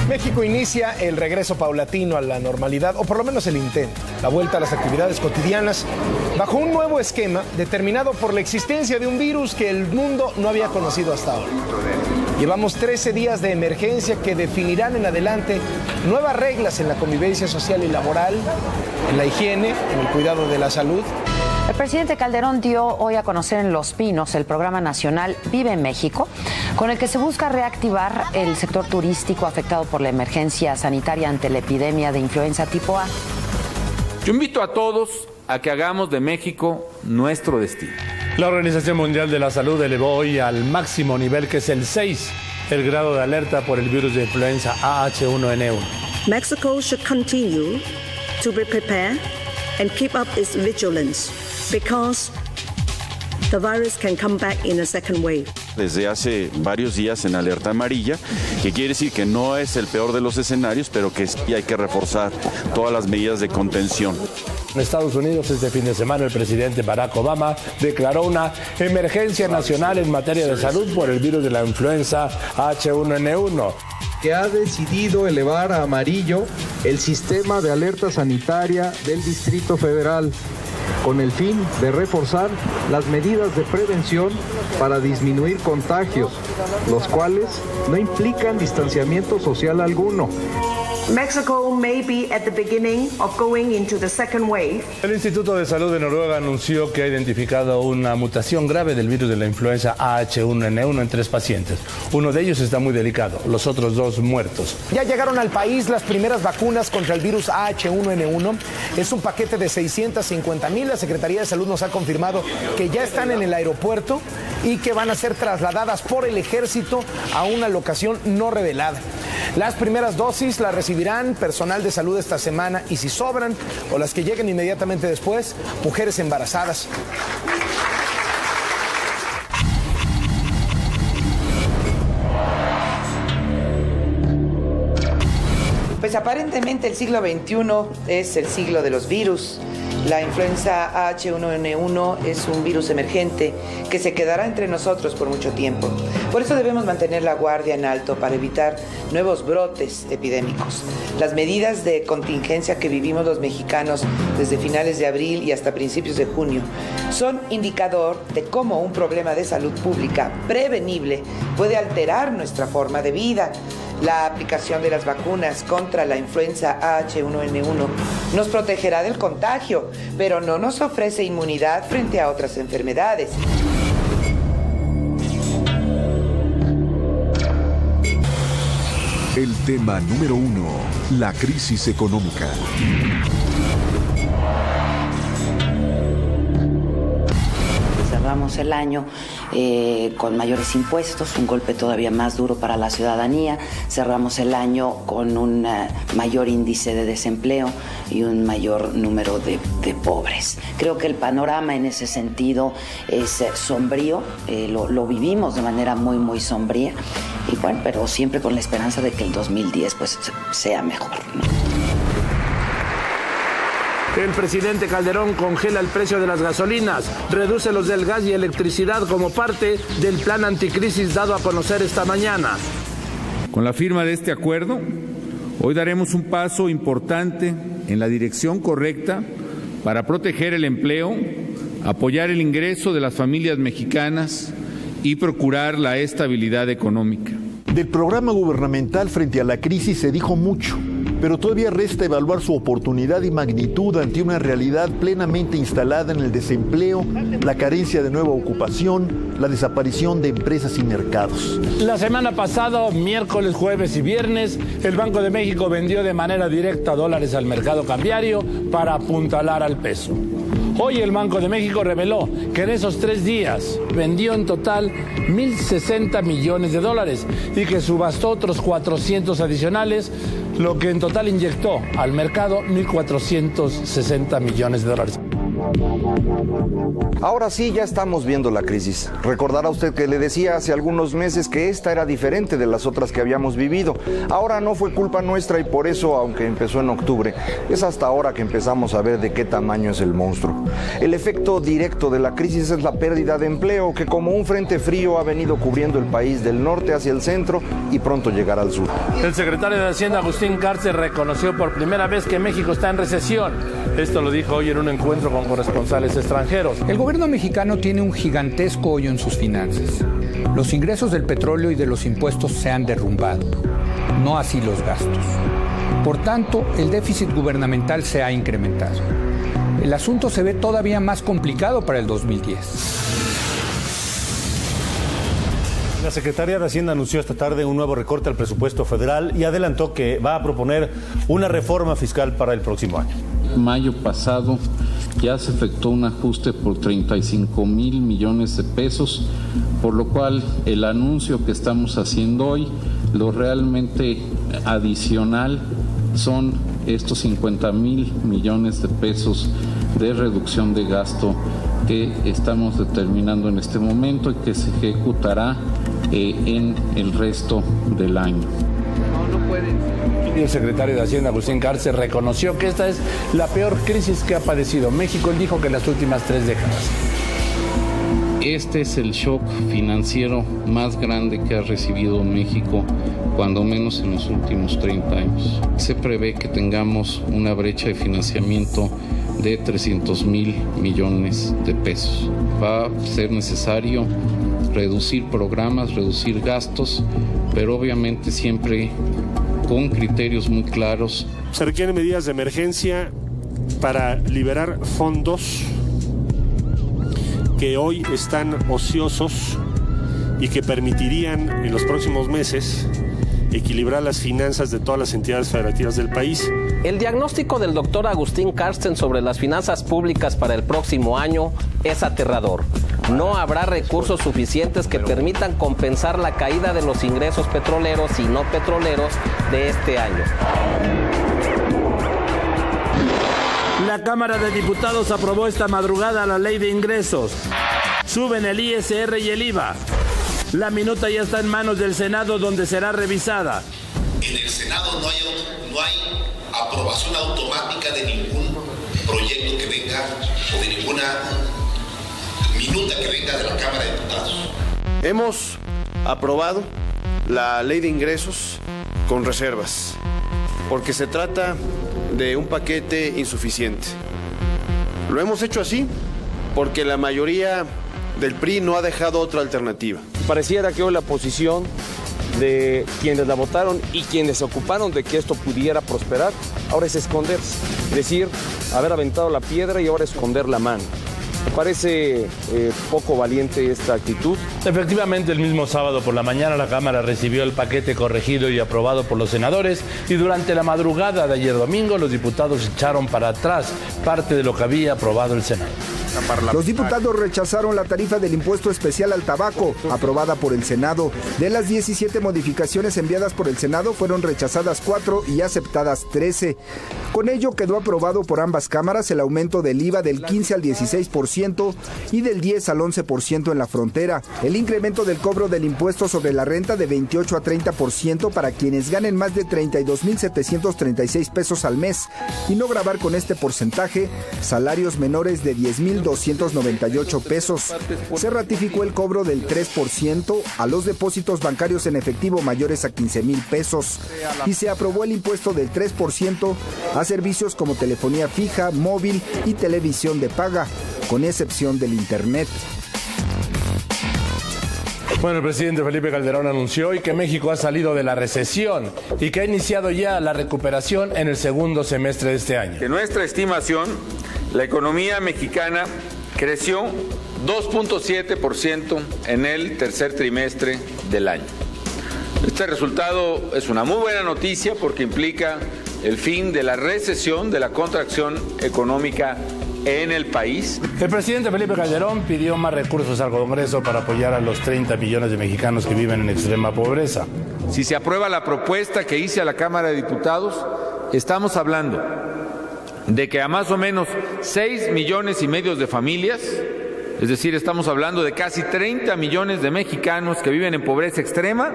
México inicia el regreso paulatino a la normalidad, o por lo menos el intento, la vuelta a las actividades cotidianas, bajo un nuevo esquema determinado por la existencia de un virus que el mundo no había conocido hasta ahora. Llevamos 13 días de emergencia que definirán en adelante nuevas reglas en la convivencia social y laboral, en la higiene, en el cuidado de la salud. El presidente Calderón dio hoy a conocer en Los Pinos el programa nacional Vive México, con el que se busca reactivar el sector turístico afectado por la emergencia sanitaria ante la epidemia de influenza tipo A. Yo invito a todos a que hagamos de México nuestro destino. La Organización Mundial de la Salud elevó hoy al máximo nivel, que es el 6, el grado de alerta por el virus de influenza AH1N1. Mexico should continue to be prepared and keep up its vigilance, because the virus can come back in a second wave. Desde hace varios días en alerta amarilla, que quiere decir que no es el peor de los escenarios, pero que sí hay que reforzar todas las medidas de contención. En Estados Unidos, este fin de semana, el presidente Barack Obama declaró una emergencia nacional en materia de salud por el virus de la influenza H1N1. Que ha decidido elevar a amarillo el sistema de alerta sanitaria del Distrito Federal, con el fin de reforzar las medidas de prevención para disminuir contagios, los cuales no implican distanciamiento social alguno. Mexico may be at the beginning of going into the second wave. El Instituto de Salud de Noruega anunció que ha identificado una mutación grave del virus de la influenza AH1N1 en 3 pacientes. Uno de ellos está muy delicado, los otros 2 muertos. Ya llegaron al país las primeras vacunas contra el virus AH1N1. Es un paquete de 650,000. La Secretaría de Salud nos ha confirmado que ya están en el aeropuerto y que van a ser trasladadas por el ejército a una locación no revelada. Las primeras dosis las recibirán personal de salud esta semana, y si sobran, o las que lleguen inmediatamente después, mujeres embarazadas. Pues aparentemente el siglo XXI es el siglo de los virus. La influenza H1N1 es un virus emergente que se quedará entre nosotros por mucho tiempo. Por eso debemos mantener la guardia en alto para evitar nuevos brotes epidémicos. Las medidas de contingencia que vivimos los mexicanos desde finales de abril y hasta principios de junio son indicador de cómo un problema de salud pública prevenible puede alterar nuestra forma de vida. La aplicación de las vacunas contra la influenza H1N1 nos protegerá del contagio, pero no nos ofrece inmunidad frente a otras enfermedades. El tema número 1, la crisis económica. Cerramos el año con mayores impuestos, un golpe todavía más duro para la ciudadanía. Cerramos el año con un mayor índice de desempleo y un mayor número de pobres. Creo que el panorama en ese sentido es sombrío, lo vivimos de manera muy, muy sombría, y bueno, pero siempre con la esperanza de que el 2010 pues sea mejor, ¿no? El presidente Calderón congela el precio de las gasolinas, reduce los del gas y electricidad como parte del plan anticrisis dado a conocer esta mañana. Con la firma de este acuerdo, hoy daremos un paso importante en la dirección correcta para proteger el empleo, apoyar el ingreso de las familias mexicanas y procurar la estabilidad económica. Del programa gubernamental frente a la crisis se dijo mucho. pero todavía resta evaluar su oportunidad y magnitud ante una realidad plenamente instalada en el desempleo, la carencia de nueva ocupación, la desaparición de empresas y mercados. La semana pasada, miércoles, jueves y viernes, el Banco de México vendió de manera directa dólares al mercado cambiario para apuntalar al peso. Hoy el Banco de México reveló que en esos 3 días vendió en total 1.060 millones de dólares y que subastó otros 400 adicionales, lo que en total inyectó al mercado 1.460 millones de dólares. Ahora sí, ya estamos viendo la crisis. Recordará usted que le decía hace algunos meses que esta era diferente de las otras que habíamos vivido. Ahora no fue culpa nuestra y por eso, aunque empezó en octubre, es hasta ahora que empezamos a ver de qué tamaño es el monstruo. El efecto directo de la crisis es la pérdida de empleo, que como un frente frío ha venido cubriendo el país del norte hacia el centro y pronto llegará al sur. El secretario de Hacienda, Agustín Carstens, reconoció por primera vez que México está en recesión. Esto lo dijo hoy en un encuentro con corresponsales extranjeros. El gobierno mexicano tiene un gigantesco hoyo en sus finanzas. Los ingresos del petróleo y de los impuestos se han derrumbado, no así los gastos. Por tanto, el déficit gubernamental se ha incrementado. El asunto se ve todavía más complicado para el 2010. La Secretaría de Hacienda anunció esta tarde un nuevo recorte al presupuesto federal y adelantó que va a proponer una reforma fiscal para el próximo año. Mayo pasado ya se efectuó un ajuste por 35,000 millones de pesos, por lo cual el anuncio que estamos haciendo hoy, lo realmente adicional son estos 50,000 millones de pesos de reducción de gasto que estamos determinando en este momento y que se ejecutará en el resto del año. Y el secretario de Hacienda, Agustín Carstens, reconoció que esta es la peor crisis que ha padecido México. Él dijo que en las últimas 3 décadas. Este es el shock financiero más grande que ha recibido México, cuando menos en los últimos 30 años. Se prevé que tengamos una brecha de financiamiento de 300,000 millones de pesos. Va a ser necesario reducir programas, reducir gastos, pero obviamente siempre con criterios muy claros. Se requieren medidas de emergencia para liberar fondos que hoy están ociosos y que permitirían en los próximos meses equilibrar las finanzas de todas las entidades federativas del país. El diagnóstico del doctor Agustín Carstens sobre las finanzas públicas para el próximo año es aterrador. No habrá recursos suficientes que permitan compensar la caída de los ingresos petroleros y no petroleros de este año. La Cámara de Diputados aprobó esta madrugada la ley de ingresos. Suben el ISR y el IVA. La minuta ya está en manos del Senado, donde será revisada. En el Senado no hay aprobación automática de ningún proyecto que venga o de ninguna minuta que venga de la Cámara de Diputados. Hemos aprobado la ley de ingresos con reservas, porque se trata de un paquete insuficiente. Lo hemos hecho así porque la mayoría del PRI no ha dejado otra alternativa. Pareciera que hoy la posición de quienes la votaron y quienes se ocuparon de que esto pudiera prosperar, ahora es esconderse, decir, haber aventado la piedra y ahora esconder la mano. Me parece poco valiente esta actitud. Efectivamente, el mismo sábado por la mañana la Cámara recibió el paquete corregido y aprobado por los senadores, y durante la madrugada de ayer domingo los diputados echaron para atrás parte de lo que había aprobado el Senado. Los diputados rechazaron la tarifa del impuesto especial al tabaco, aprobada por el Senado. De las 17 modificaciones enviadas por el Senado, fueron rechazadas 4 y aceptadas 13. Con ello quedó aprobado por ambas cámaras el aumento del IVA del 15 al 16% y del 10 al 11% en la frontera, el incremento del cobro del impuesto sobre la renta de 28 a 30% para quienes ganen más de 32,736 pesos al mes, y no gravar con este porcentaje salarios menores de 10,298 pesos. Se ratificó el cobro del 3% a los depósitos bancarios en efectivo mayores a 15,000 pesos y se aprobó el impuesto del 3% a servicios como telefonía fija, móvil y televisión de paga, con excepción del Internet. Bueno, el presidente Felipe Calderón anunció hoy que México ha salido de la recesión y que ha iniciado ya la recuperación en el segundo semestre de este año. En nuestra estimación, la economía mexicana creció 2.7% en el tercer trimestre del año. Este resultado es una muy buena noticia porque implica el fin de la recesión, de la contracción económica en el país. El presidente Felipe Calderón pidió más recursos al Congreso para apoyar a los 30 millones de mexicanos que viven en extrema pobreza. Si se aprueba la propuesta que hice a la Cámara de Diputados, estamos hablando de que a más o menos 6,5 millones de familias, es decir, estamos hablando de casi 30 millones de mexicanos que viven en pobreza extrema,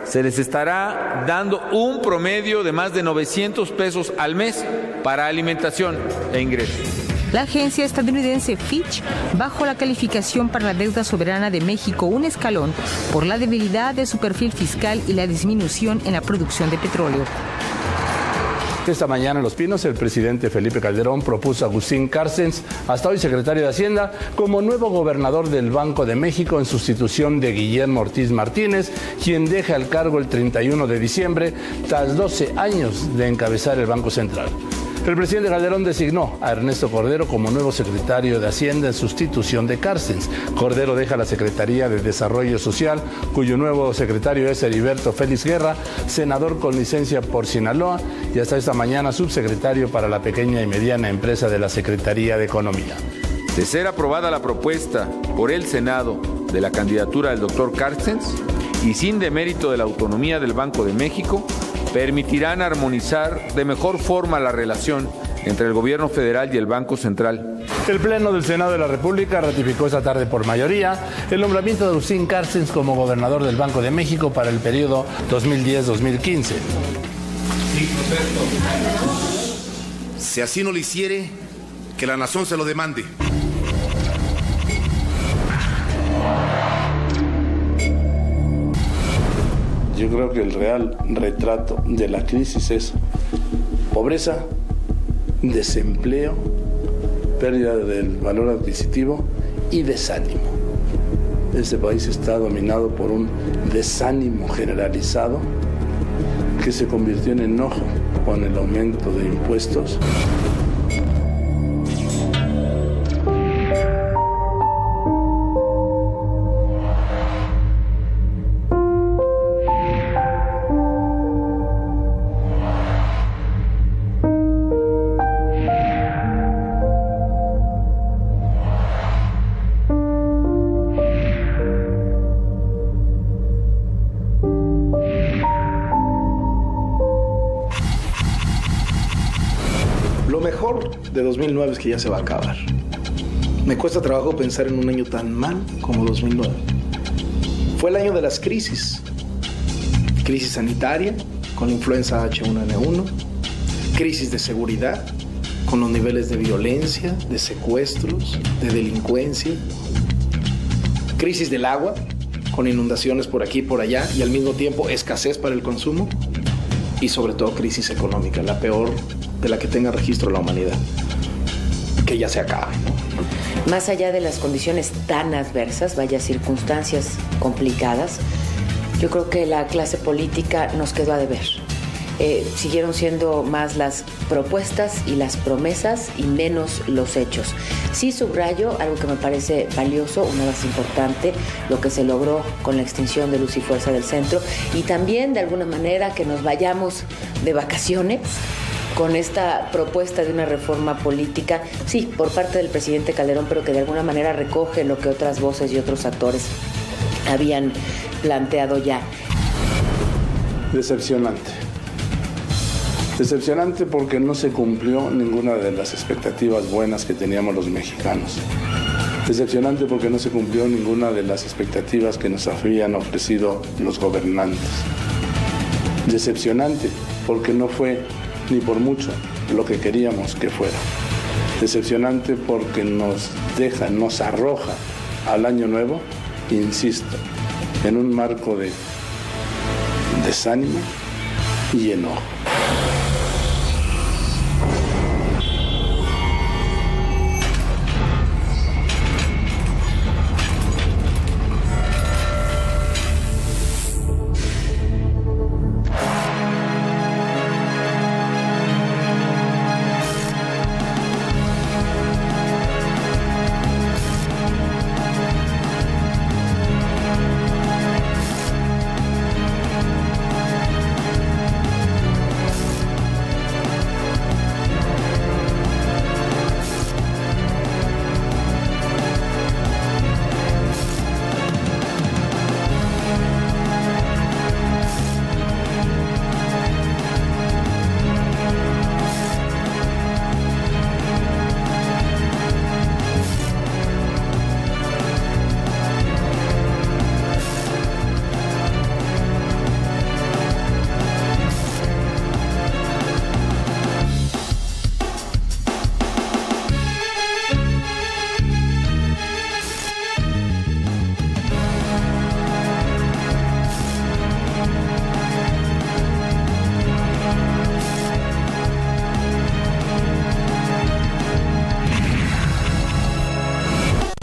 se les estará dando un promedio de más de 900 pesos al mes para alimentación e ingresos. La agencia estadounidense Fitch bajó la calificación para la deuda soberana de México un escalón por la debilidad de su perfil fiscal y la disminución en la producción de petróleo. Esta mañana en Los Pinos, el presidente Felipe Calderón propuso a Agustín Carstens, hasta hoy secretario de Hacienda, como nuevo gobernador del Banco de México en sustitución de Guillermo Ortiz Martínez, quien deja el cargo el 31 de diciembre tras 12 años de encabezar el Banco Central. El presidente Calderón designó a Ernesto Cordero como nuevo secretario de Hacienda en sustitución de Carstens. Cordero deja la Secretaría de Desarrollo Social, cuyo nuevo secretario es Heriberto Félix Guerra, senador con licencia por Sinaloa y hasta esta mañana subsecretario para la pequeña y mediana empresa de la Secretaría de Economía. De ser aprobada la propuesta por el Senado de la candidatura del doctor Carstens y sin demérito de la autonomía del Banco de México, permitirán armonizar de mejor forma la relación entre el gobierno federal y el Banco Central. El Pleno del Senado de la República ratificó esta tarde por mayoría el nombramiento de Agustín Carstens como gobernador del Banco de México para el periodo 2010-2015. Si así no lo hiciere, que la nación se lo demande. Yo creo que el real retrato de la crisis es pobreza, desempleo, pérdida del valor adquisitivo y desánimo. Este país está dominado por un desánimo generalizado que se convirtió en enojo con el aumento de impuestos. De 2009 es que ya se va a acabar. Me cuesta trabajo pensar en un año tan mal como 2009. Fue el año de las crisis. Crisis sanitaria con la influenza H1N1, crisis de seguridad con los niveles de violencia, de secuestros, de delincuencia, crisis del agua con inundaciones por aquí y por allá y al mismo tiempo escasez para el consumo y sobre todo crisis económica, la peor de la que tenga registro la humanidad. Que ya se acabe, ¿no? Más allá de las condiciones tan adversas, vaya circunstancias complicadas, yo creo que la clase política nos quedó a deber. Siguieron siendo más las propuestas y las promesas y menos los hechos. Sí subrayo algo que me parece valioso, una vez importante, lo que se logró con la extinción de Luz y Fuerza del Centro y también de alguna manera que nos vayamos de vacaciones con esta propuesta de una reforma política, sí, por parte del presidente Calderón, pero que de alguna manera recoge lo que otras voces y otros actores habían planteado ya. Decepcionante. Decepcionante porque no se cumplió ninguna de las expectativas buenas que teníamos los mexicanos. Decepcionante porque no se cumplió ninguna de las expectativas que nos habían ofrecido los gobernantes. Decepcionante porque no fue ni por mucho lo que queríamos que fuera. Decepcionante porque nos arroja al año nuevo, insisto, en un marco de desánimo y enojo.